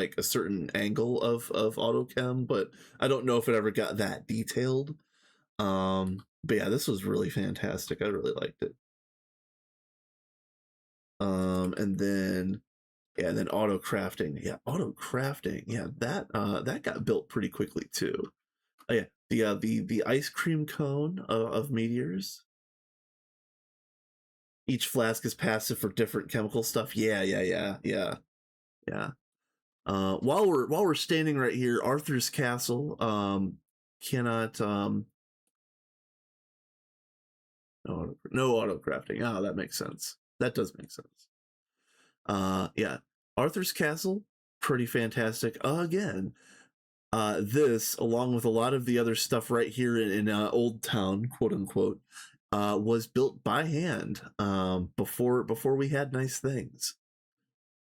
angle of auto chem, but I don't know if it ever got that detailed. But yeah, this was really fantastic. I really liked it. And then yeah, and then auto crafting. Yeah, auto crafting. Yeah, that got built pretty quickly too. Oh yeah, the ice cream cone of meteors. Each flask is passive for different chemical stuff. Yeah. While we're standing right here, Arthur's castle cannot no auto crafting. Oh, that makes sense. That does make sense. Yeah, Arthur's castle, pretty fantastic. Again, this along with a lot of the other stuff right here in Old Town, quote unquote, was built by hand before we had nice things.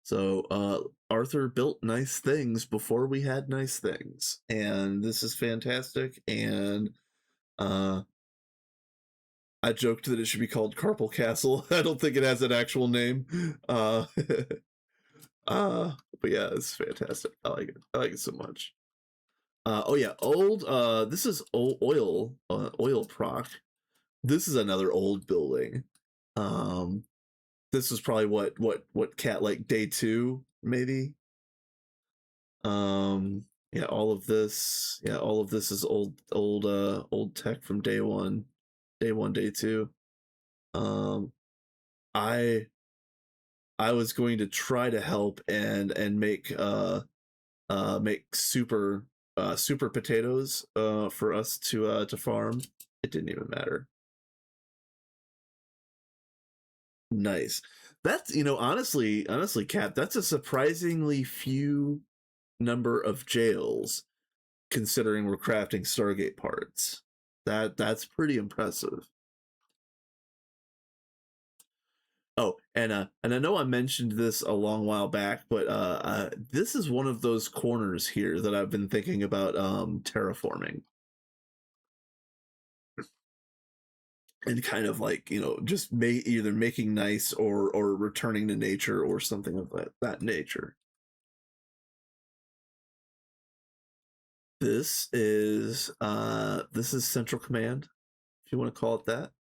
So Arthur built nice things before we had nice things, and this is fantastic. And I joked that it should be called Carpal Castle. I don't think it has an actual name. But yeah, it's fantastic. I like it. I like it so much. Oh yeah, old. This is oil proc. This is another old building. Um, this was probably what cat like day two maybe. Yeah, all of this. Yeah, all of this is old tech from day two. Um, I I was going to try to help and make super potatoes for us to farm. It didn't even matter. Nice. That's honestly, Kat, that's a surprisingly few number of jails considering we're crafting Stargate parts. That's pretty impressive. Oh, and I know I mentioned this a long while back, but this is one of those corners here that I've been thinking about terraforming and kind of like, you know, just either making nice or returning to nature or something of that nature. This is Central Command, if you want to call it that.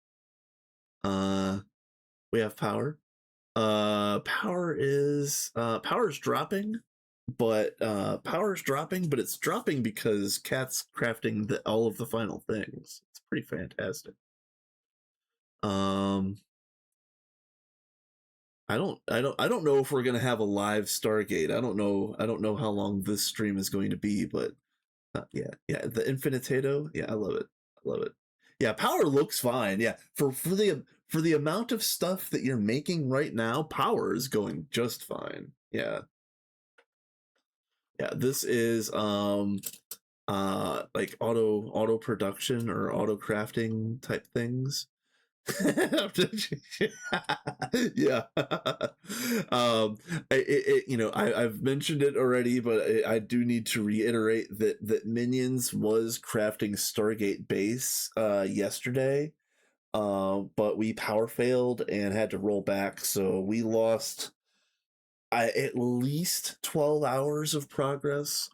We have power. Power's dropping, but it's dropping because Cat's crafting all of the final things. It's pretty fantastic. I don't know if we're gonna have a live Stargate. I don't know how long this stream is going to be, but yeah, the Infinitato, yeah, I love it. I love it. Yeah, power looks fine. Yeah, for the amount of stuff that you're making right now, power is going just fine. Yeah. Yeah, this is like auto production or auto crafting type things. Yeah. You know, I've mentioned it already, but I do need to reiterate that Minions was crafting Stargate base yesterday, but we power failed and had to roll back, so we lost at least 12 hours of progress,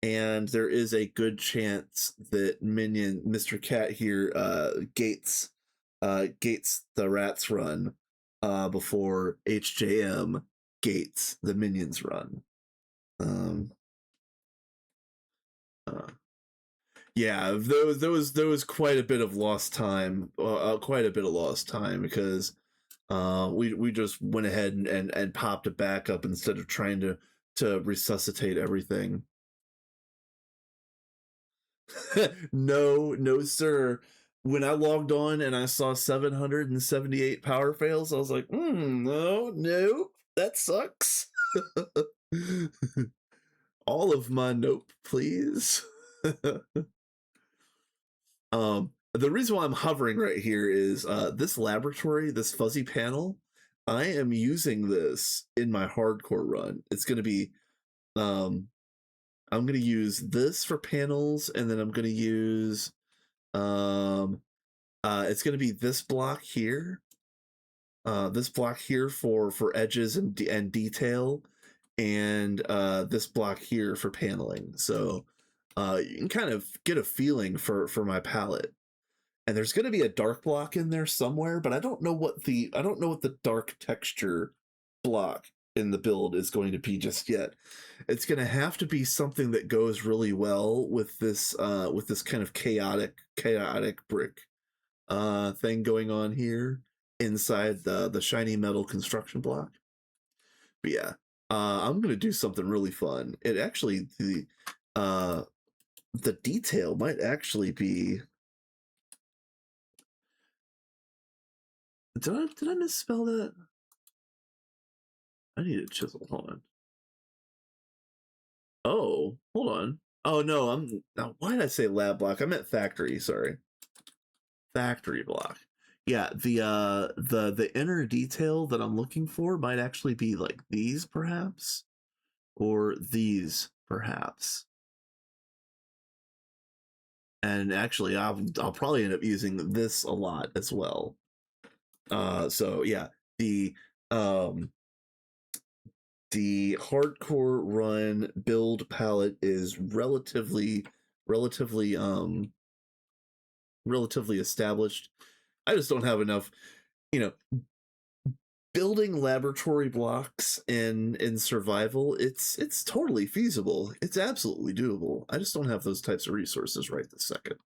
and there is a good chance that Mr. Cat here gates the rats run before HJM gates the minions run. um uh, yeah, there was quite a bit of lost time, because we just went ahead and popped it back up instead of trying to resuscitate everything. No, sir. When I logged on and I saw 778 power fails, I was like, no, that sucks. All of my nope, please. The reason why I'm hovering right here is this laboratory, this fuzzy panel. I am using this in my hardcore run. It's going to be, I'm going to use this for panels, and then I'm going to use, it's going to be this block here, for edges and detail, and this block here for paneling. So you can kind of get a feeling for my palette. And there's going to be a dark block in there somewhere, but I don't know what the dark texture block in the build is going to be just yet. It's going to have to be something that goes really well with this kind of chaotic brick thing going on here inside the shiny metal construction block. But yeah, I'm going to do something really fun. It actually, the detail might actually be, did I misspell that? I need a chisel. Hold on. Oh, hold on. Oh no, why did I say lab block? I meant factory, sorry. Factory block. Yeah, the inner detail that I'm looking for might actually be like these perhaps, or these perhaps. And actually I'll probably end up using this a lot as well. So yeah, the hardcore run build palette is relatively established. I just don't have enough, you know, building laboratory blocks in survival. It's totally feasible. It's absolutely doable. I just don't have those types of resources right this second.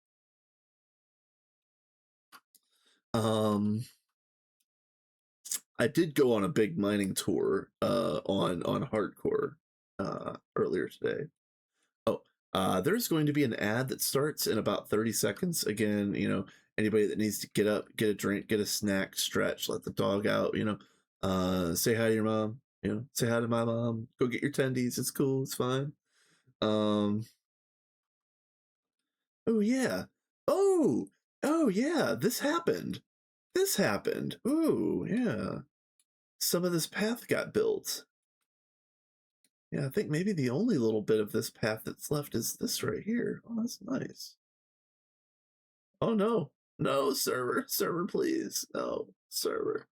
I did go on a big mining tour on hardcore earlier today. Oh, there's going to be an ad that starts in about 30 seconds. Again, you know, anybody that needs to get up, get a drink, get a snack, stretch, let the dog out, you know, say hi to your mom, you know, say hi to my mom, go get your tendies. It's cool. It's fine. Oh yeah. Oh yeah. This happened. Ooh, yeah. some of this path got built. Yeah, I think maybe the only little bit of this path that's left is this right here. Oh, that's nice. Oh no. No, server. Server, please. No, server.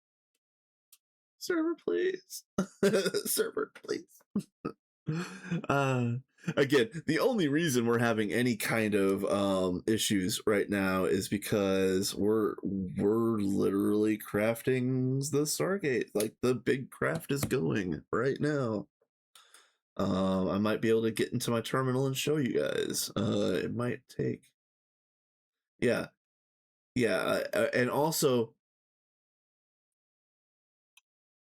Server, please. Server, please. uh Again, the only reason we're having any kind of issues right now is because we're literally crafting the Stargate. Like the big craft is going right now. I might be able to get into my terminal and show you guys. It might take. Yeah, yeah, and also,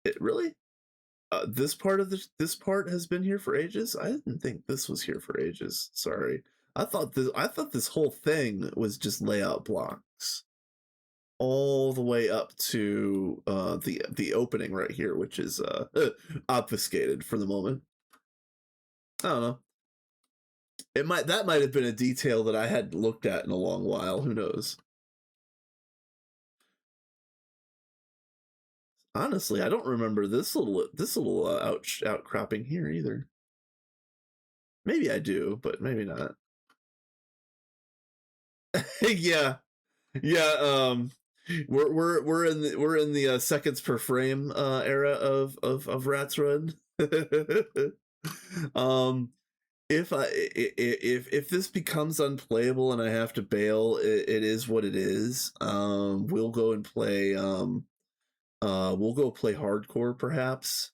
it really. This part has been here for ages. I didn't think this was here for ages. Sorry. I thought this whole thing was just layout blocks all the way up to the opening right here, which is obfuscated for the moment. I don't know. That might have been a detail that I hadn't looked at in a long while. Who knows? Honestly, I don't remember this little outcropping here either. Maybe I do, but maybe not. Yeah, yeah. We're in the seconds per frame era of Rats Run. um, if this becomes unplayable and I have to bail, it is what it is. We'll go and play. We'll go play hardcore perhaps.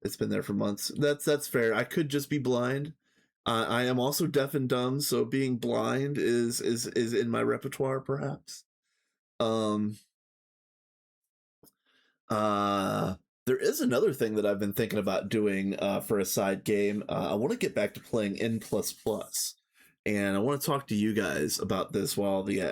It's been there for months. That's fair. I could just be blind. I am also deaf and dumb, so being blind is in my repertoire, perhaps. Um, uh, there is another thing that I've been thinking about doing for a side game. I want to get back to playing N++, and I want to talk to you guys about this while the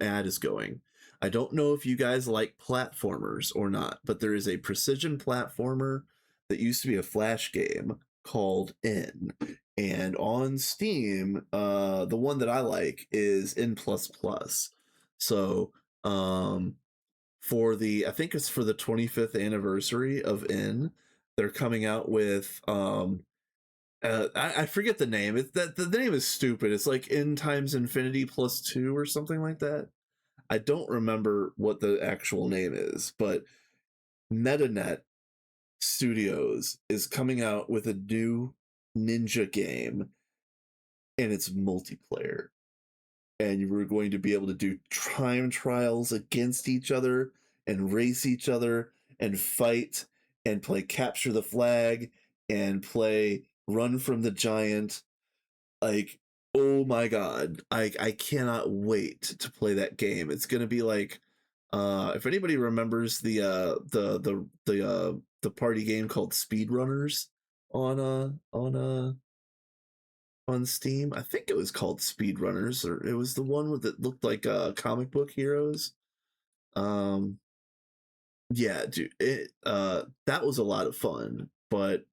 ad is going. I don't know if you guys like platformers or not, but there is a precision platformer that used to be a Flash game called N. And on Steam, the one that I like is N++. So, I think it's for the 25th anniversary of N, they're coming out with I forget the name. It's that the name is stupid. It's like N times infinity plus 2 or something like that. I don't remember what the actual name is, but MetaNet Studios is coming out with a new ninja game, and it's multiplayer. And you were going to be able to do time trials against each other and race each other and fight and play capture the flag and play run from the giant. Like, oh my god, I cannot wait to play that game. It's gonna be like, if anybody remembers the party game called Speedrunners on Steam. I think it was called Speedrunners, or it was the one that looked like comic book heroes. Um, yeah, dude, that was a lot of fun. But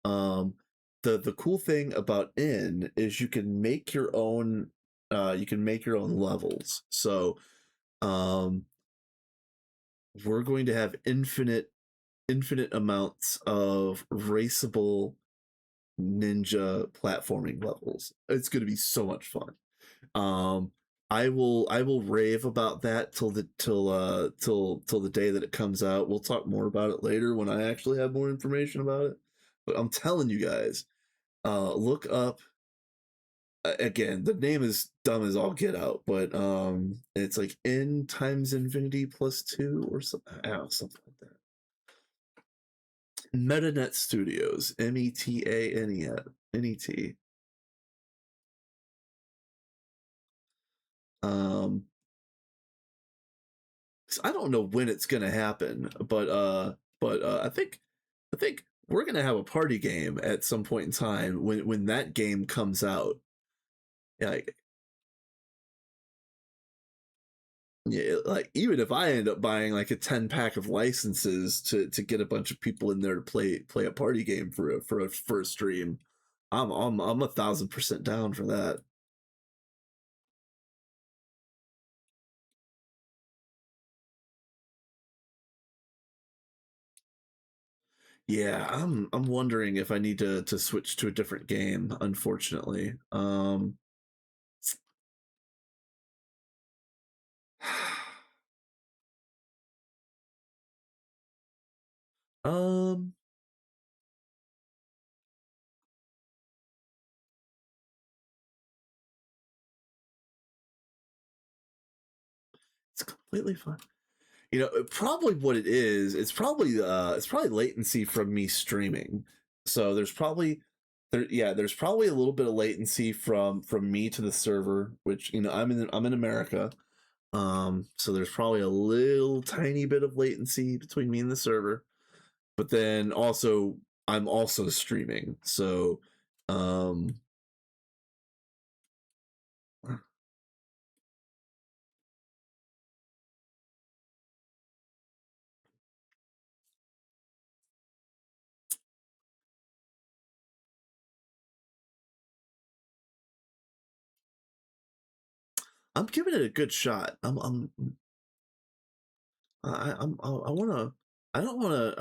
um, the cool thing about N is you can make your own levels. So um, we're going to have infinite amounts of raceable ninja platforming levels. It's going to be so much fun. Um, I will rave about that till the day that it comes out. We'll talk more about it later when I actually have more information about it. But I'm telling you guys, look up again. The name is dumb as all get out, but it's like N times infinity plus 2 or something. I don't know, something like that. MetaNet Studios, METANET. Um, I don't know when it's gonna happen, but I think we're gonna have a party game at some point in time when that game comes out. Like, yeah, like even if I end up buying like a 10 pack of licenses to get a bunch of people in there to play a party game for a stream, I'm 1,000% down for that. Yeah, I'm wondering if I need to switch to a different game, unfortunately. Um it's completely fine. Probably what it is, it's probably latency from me streaming. So there's probably a little bit of latency from me to the server, which I'm in America. So there's probably a little tiny bit of latency between me and the server. But then also I'm also streaming. So um I'm giving it a good shot. I want to I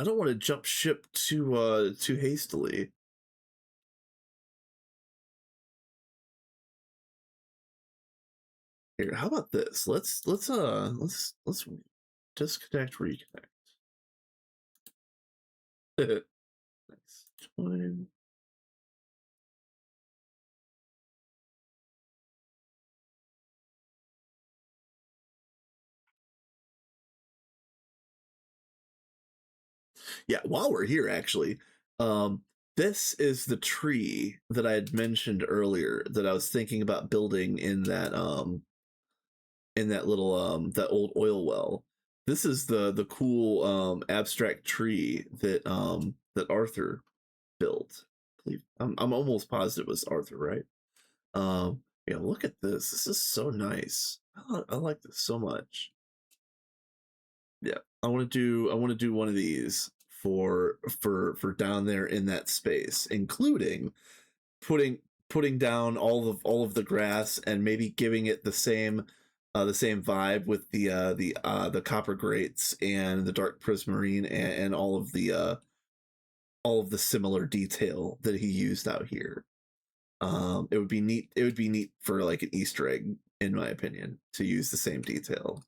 don't want to jump ship too hastily. Here, how about this? Let's disconnect, reconnect. Nice. Join. Yeah, while we're here, actually, this is the tree that I had mentioned earlier that I was thinking about building in that little that old oil well. This is the cool abstract tree that Arthur built. I believe I'm almost positive it was Arthur, right? Yeah, look at this. This is so nice. I like this so much. Yeah, I want to do one of these for down there in that space, including putting putting down all of the grass and maybe giving it the same vibe with the copper grates and the dark prismarine and all of the similar detail that he used out here. It would be neat. It would be neat for like an Easter egg, in my opinion, to use the same detail.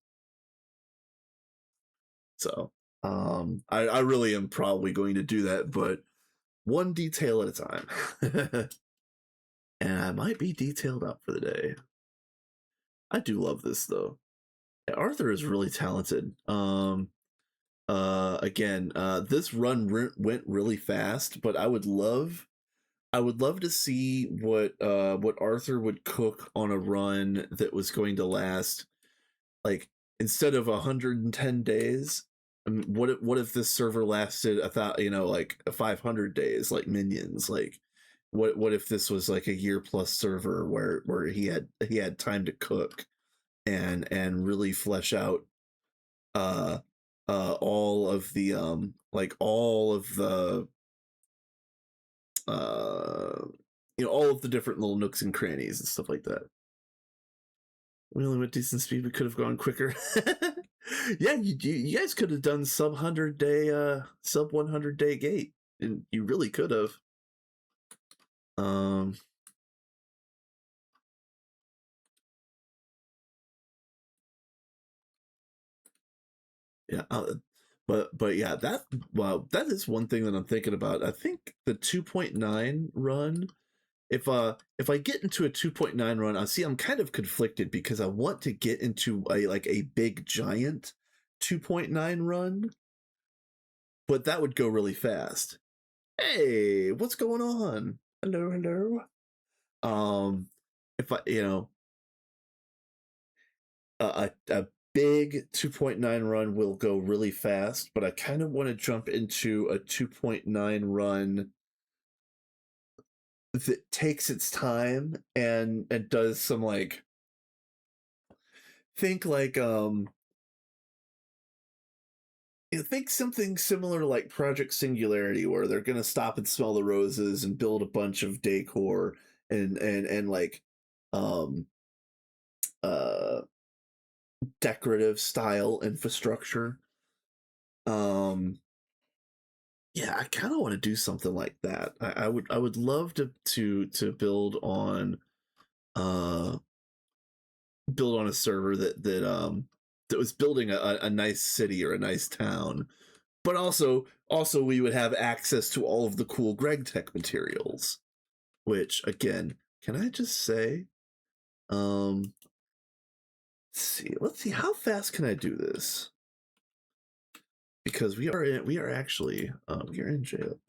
So, I really am probably going to do that, but one detail at a time. And I might be detailed up for the day. I do love this though. Yeah, Arthur is really talented. Again, this run went really fast, but I would love to see what Arthur would cook on a run that was going to last, like, instead of 110 days. What if this server lasted like 500 days, like Minions? Like, what if this was like a year plus server where he had time to cook and really flesh out uh all of the uh all of the different little nooks and crannies and stuff like that. We only went decent speed. We could have gone quicker. Yeah, you guys could have done sub 100 day gate, and you really could have. Um, yeah, but yeah, that is one thing that I'm thinking about. I think the 2.9 run. If I get into a 2.9 run, I see I'm kind of conflicted because I want to get into a big giant 2.9 run, but that would go really fast. Hey, what's going on? Hello, hello. Um, if I, a big 2.9 run will go really fast, but I kind of want to jump into a 2.9 run that takes its time and does some like think like think something similar to like Project Singularity, where they're gonna stop and smell the roses and build a bunch of decor and like um uh decorative style infrastructure. Um Yeah, I kind of want to do something like that. I would love to uh build on a server that was building a nice city or a nice town, but also we would have access to all of the cool Greg Tech materials. Which again, can I just say, um, let's see, how fast can I do this? Because we are actually we are in jail.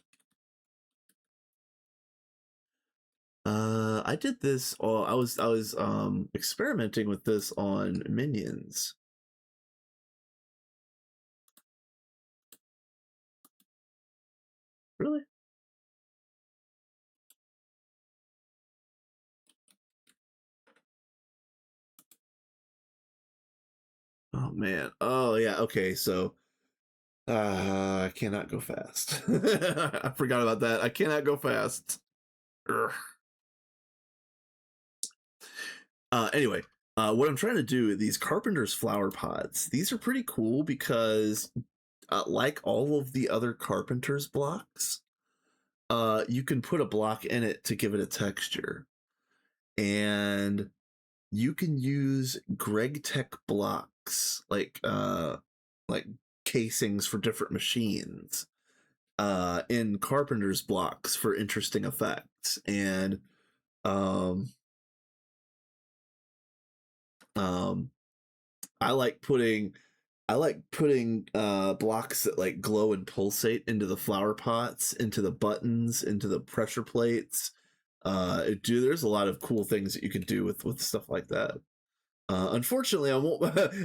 I did this. I was experimenting with this on Minions. Really? Oh man. Oh yeah. Okay. So I cannot go fast. I forgot about that. I cannot go fast. Urgh. Anyway, what I'm trying to do, these carpenter's flower pots, these are pretty cool because, like all of the other carpenter's blocks, you can put a block in it to give it a texture. And you can use Greg Tech blocks, like casings for different machines, in carpenter's blocks for interesting effects. And um, um, I like putting blocks that like glow and pulsate into the flower pots, into the buttons, into the pressure plates. There's a lot of cool things that you can do with stuff like that. Unfortunately, I won't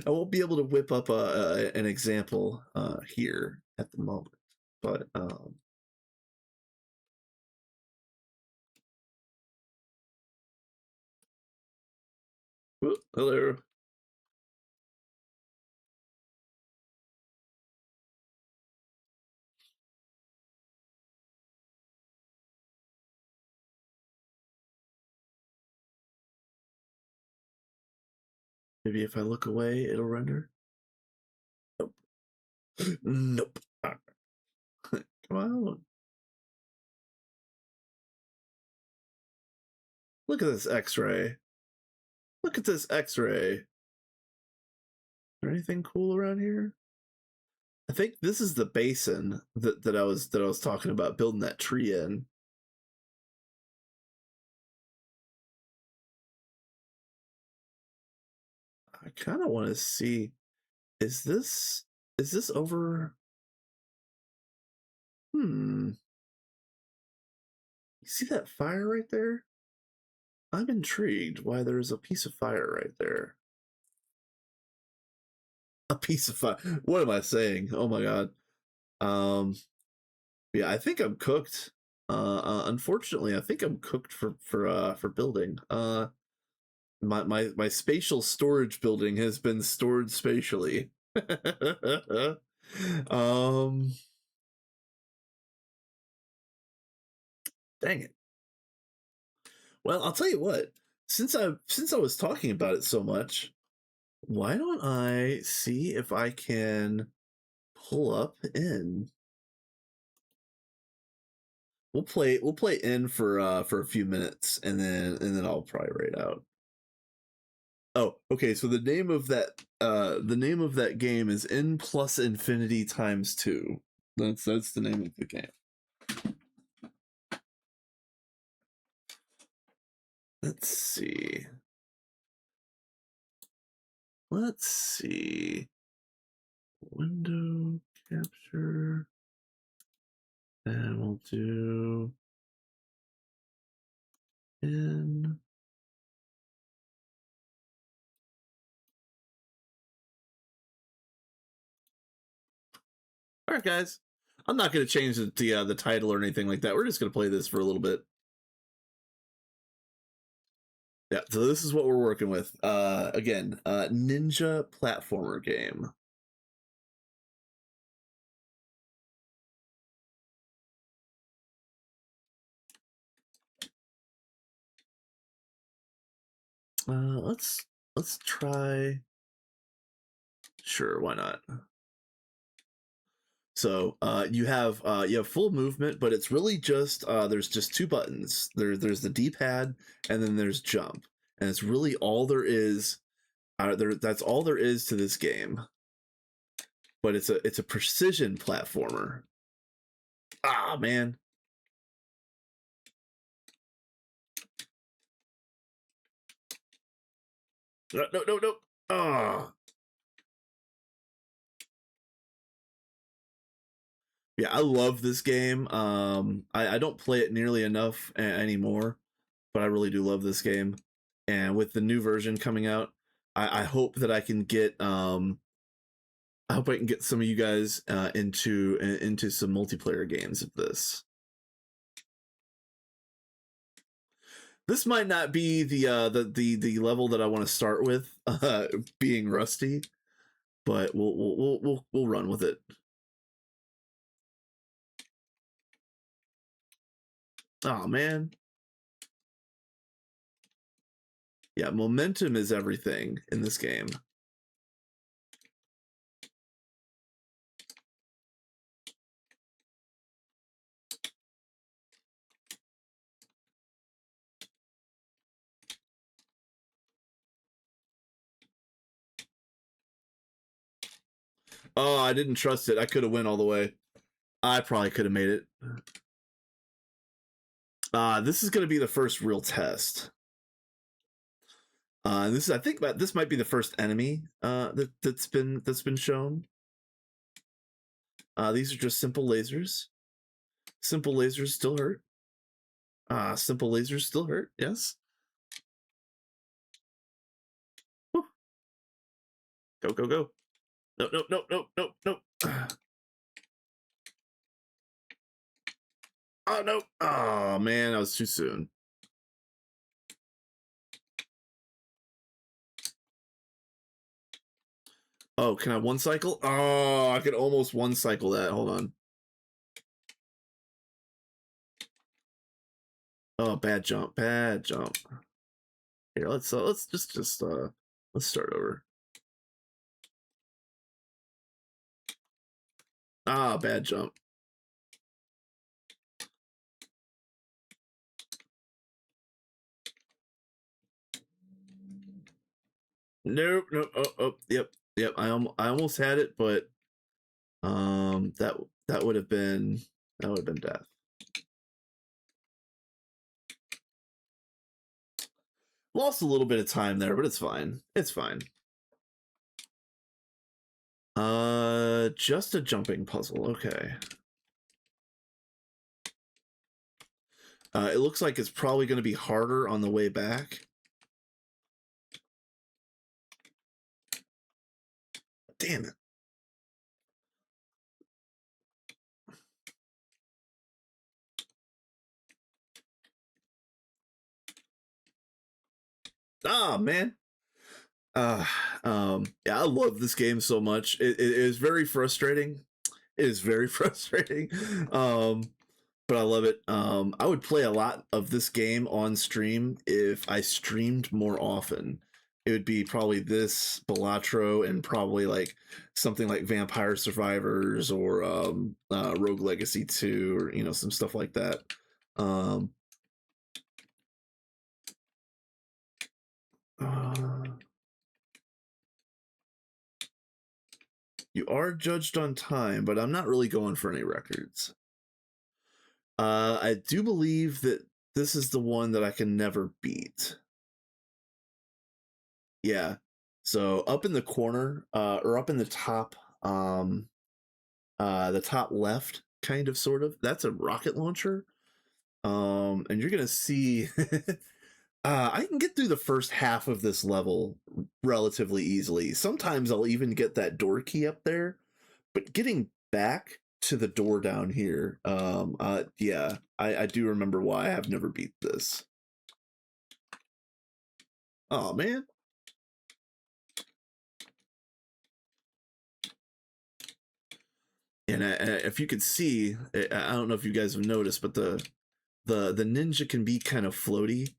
I won't be able to whip up an example here at the moment. But hello. Maybe if I look away, it'll render. Nope. Nope. Come on. Look at this X-ray. Look at this X-ray. Is there anything cool around here? I think this is the basin that I was talking about building that tree in. I kind of want to see, is this over? Hmm. You see that fire right there? I'm intrigued why there's a piece of fire right there. A piece of fire. What am I saying? Oh my god. Um yeah, I think I'm cooked. Unfortunately, I think I'm cooked for building. My spatial storage building has been stored spatially. um Dang it. Well, I'll tell you what. Since I was talking about it so much, why don't I see if I can pull up in. We'll play in for a few minutes and then I'll probably rate out. Oh, okay, so the name of that game is N plus infinity times 2. That's the name of the game. Let's see. Let's see. Window capture. And we'll do in. All right, guys. I'm not going to change the title or anything like that. We're just going to play this for a little bit. Yeah, so this is what we're working with. Again, ninja platformer game. Let's try. Sure, why not? So you have full movement, but it's really just there's just two buttons. There's the D-pad, and then there's jump, and it's really all there is. That's all there is to this game. But it's a precision platformer. Ah, man. No. Ah. Yeah, I love this game. I don't play it nearly enough anymore, but I really do love this game. And with the new version coming out, I hope that I can get I hope I can get some of you guys into some multiplayer games of this. This might not be the level that I want to start with, being rusty, but we'll run with it. Oh man. Yeah, momentum is everything in this game. Oh, I didn't trust it. I could have went all the way. I probably could have made it. This is going to be the first real test. I think this might be the first enemy that's been shown. These are just simple lasers. Simple lasers still hurt. Simple lasers still hurt. Yes. Woo. Go. No. Oh no. Oh man, that was too soon. Oh, can I one cycle? Oh, I could almost one cycle that. Hold on. Oh, bad jump. Here, let's just let's start over. Bad jump. Nope. Yep. I almost had it, but that would have been death. Lost a little bit of time there, but it's fine. It's fine. Just a jumping puzzle. Okay. It looks like it's probably going to be harder on the way back. Damn it. Ah, man. Yeah, I love this game so much. It is very frustrating. It is very frustrating. But I love it. I would play a lot of this game on stream if I streamed more often. It would be probably this Balatro and probably like something like Vampire Survivors or Rogue Legacy 2 or some stuff like that. You are judged on time, but I'm not really going for any records. I do believe that this is the one that I can never beat. Yeah. So up in the corner, or up in the top left, kind of sort of, that's a rocket launcher. And you're gonna see I can get through the first half of this level relatively easily. Sometimes I'll even get that door key up there, but getting back to the door down here, yeah, I do remember why I have never beat this. Oh man. And if you could see, I don't know if you guys have noticed, but the ninja can be kind of floaty,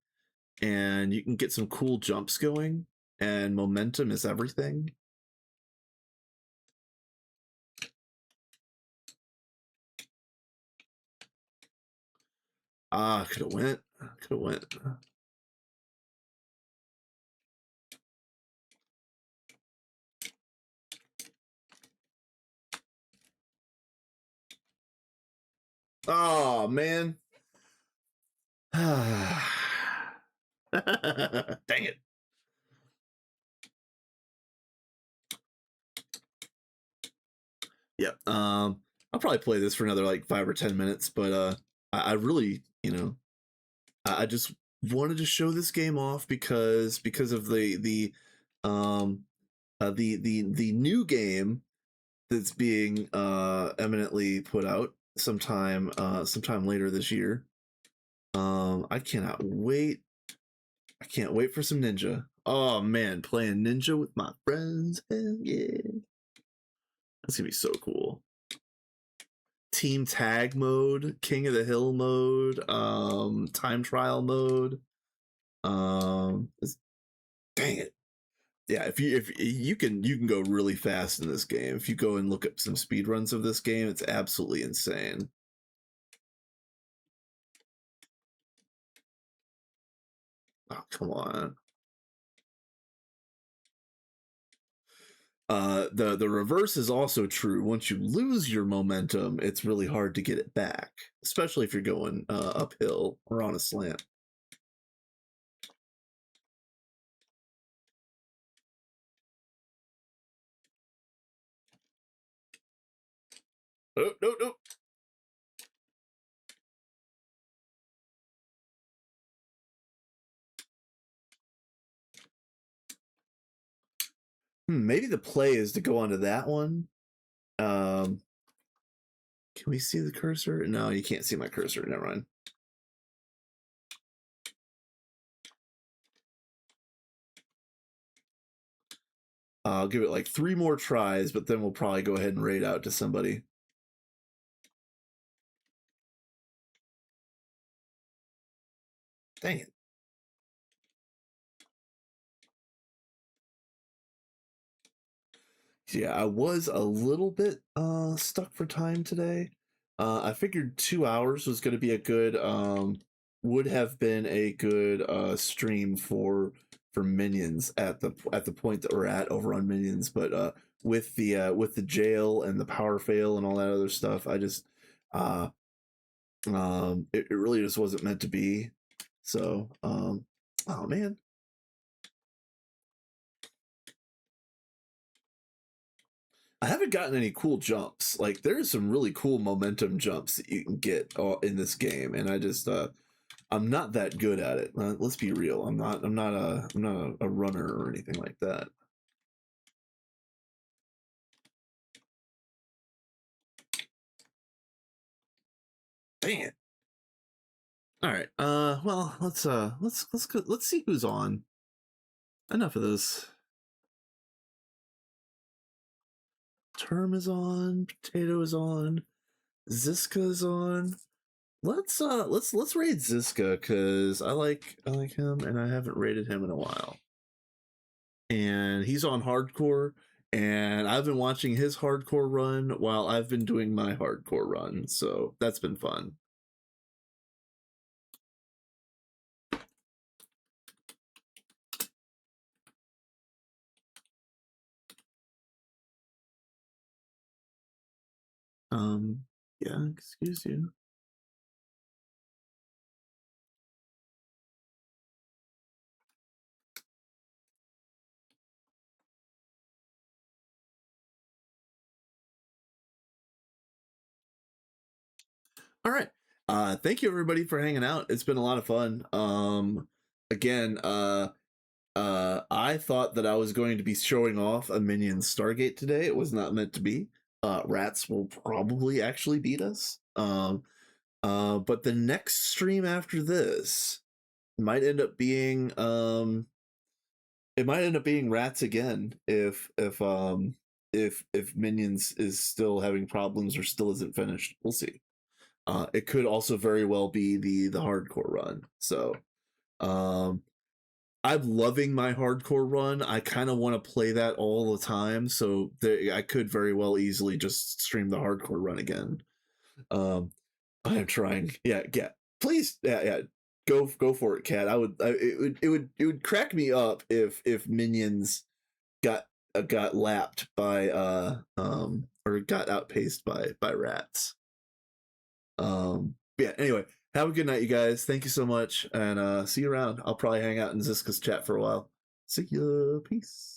and you can get some cool jumps going, and momentum is everything. Could have went. Could have went. Oh man. Dang it. Yeah. I'll probably play this for another like 5 or 10 minutes, but I really, I just wanted to show this game off because of um the new game that's being eminently put out sometime later this year. I cannot wait. I can't wait for some Ninja. Oh man, playing Ninja with my friends. Hell yeah. That's gonna be so cool. Team tag mode, King of the Hill mode, time trial mode. Dang it. Yeah, if you can go really fast in this game. If you go and look up some speed runs of this game, it's absolutely insane. Oh, come on. The reverse is also true. Once you lose your momentum, it's really hard to get it back, especially if you're going uphill or on a slant. Oh, no. Maybe the play is to go onto that one. Can we see the cursor? No, you can't see my cursor. Never mind. I'll give it like 3 more tries, but then we'll probably go ahead and raid out to somebody. Dang it. Yeah, I was a little bit stuck for time today. I figured 2 hours was going to be a good would have been a good stream for minions at the point that we're at over on minions, but with the jail and the power fail and all that other stuff, I just it really just wasn't meant to be. So oh man. I haven't gotten any cool jumps. Like there's some really cool momentum jumps that you can get in this game, and I'm not that good at it. Let's be real. I'm not a runner or anything like that. Dang it. All right. Well, let's see who's on. Enough of this. Term is on. Potato is on. Ziska is on. Let's raid Ziska because I like him and I haven't raided him in a while. And he's on hardcore, and I've been watching his hardcore run while I've been doing my hardcore run, so that's been fun. Yeah, excuse you. All right. Thank you everybody for hanging out. It's been a lot of fun. Again, I thought that I was going to be showing off a minion Stargate today. It was not meant to be. Rats will probably actually beat us. But the next stream after this might end up being it might end up being rats again if minions is still having problems or still isn't finished. We'll see. It could also very well be the hardcore run. So I'm loving my hardcore run. I kind of want to play that all the time, so I could very well easily just stream the hardcore run again. I'm trying. Yeah, Please, yeah, go for it, Cat. It would crack me up if minions got got lapped by or got outpaced by rats. Yeah. Anyway, have a good night, you guys. Thank you so much, and see you around. I'll probably hang out in Ziska's chat for a while. See ya. Peace.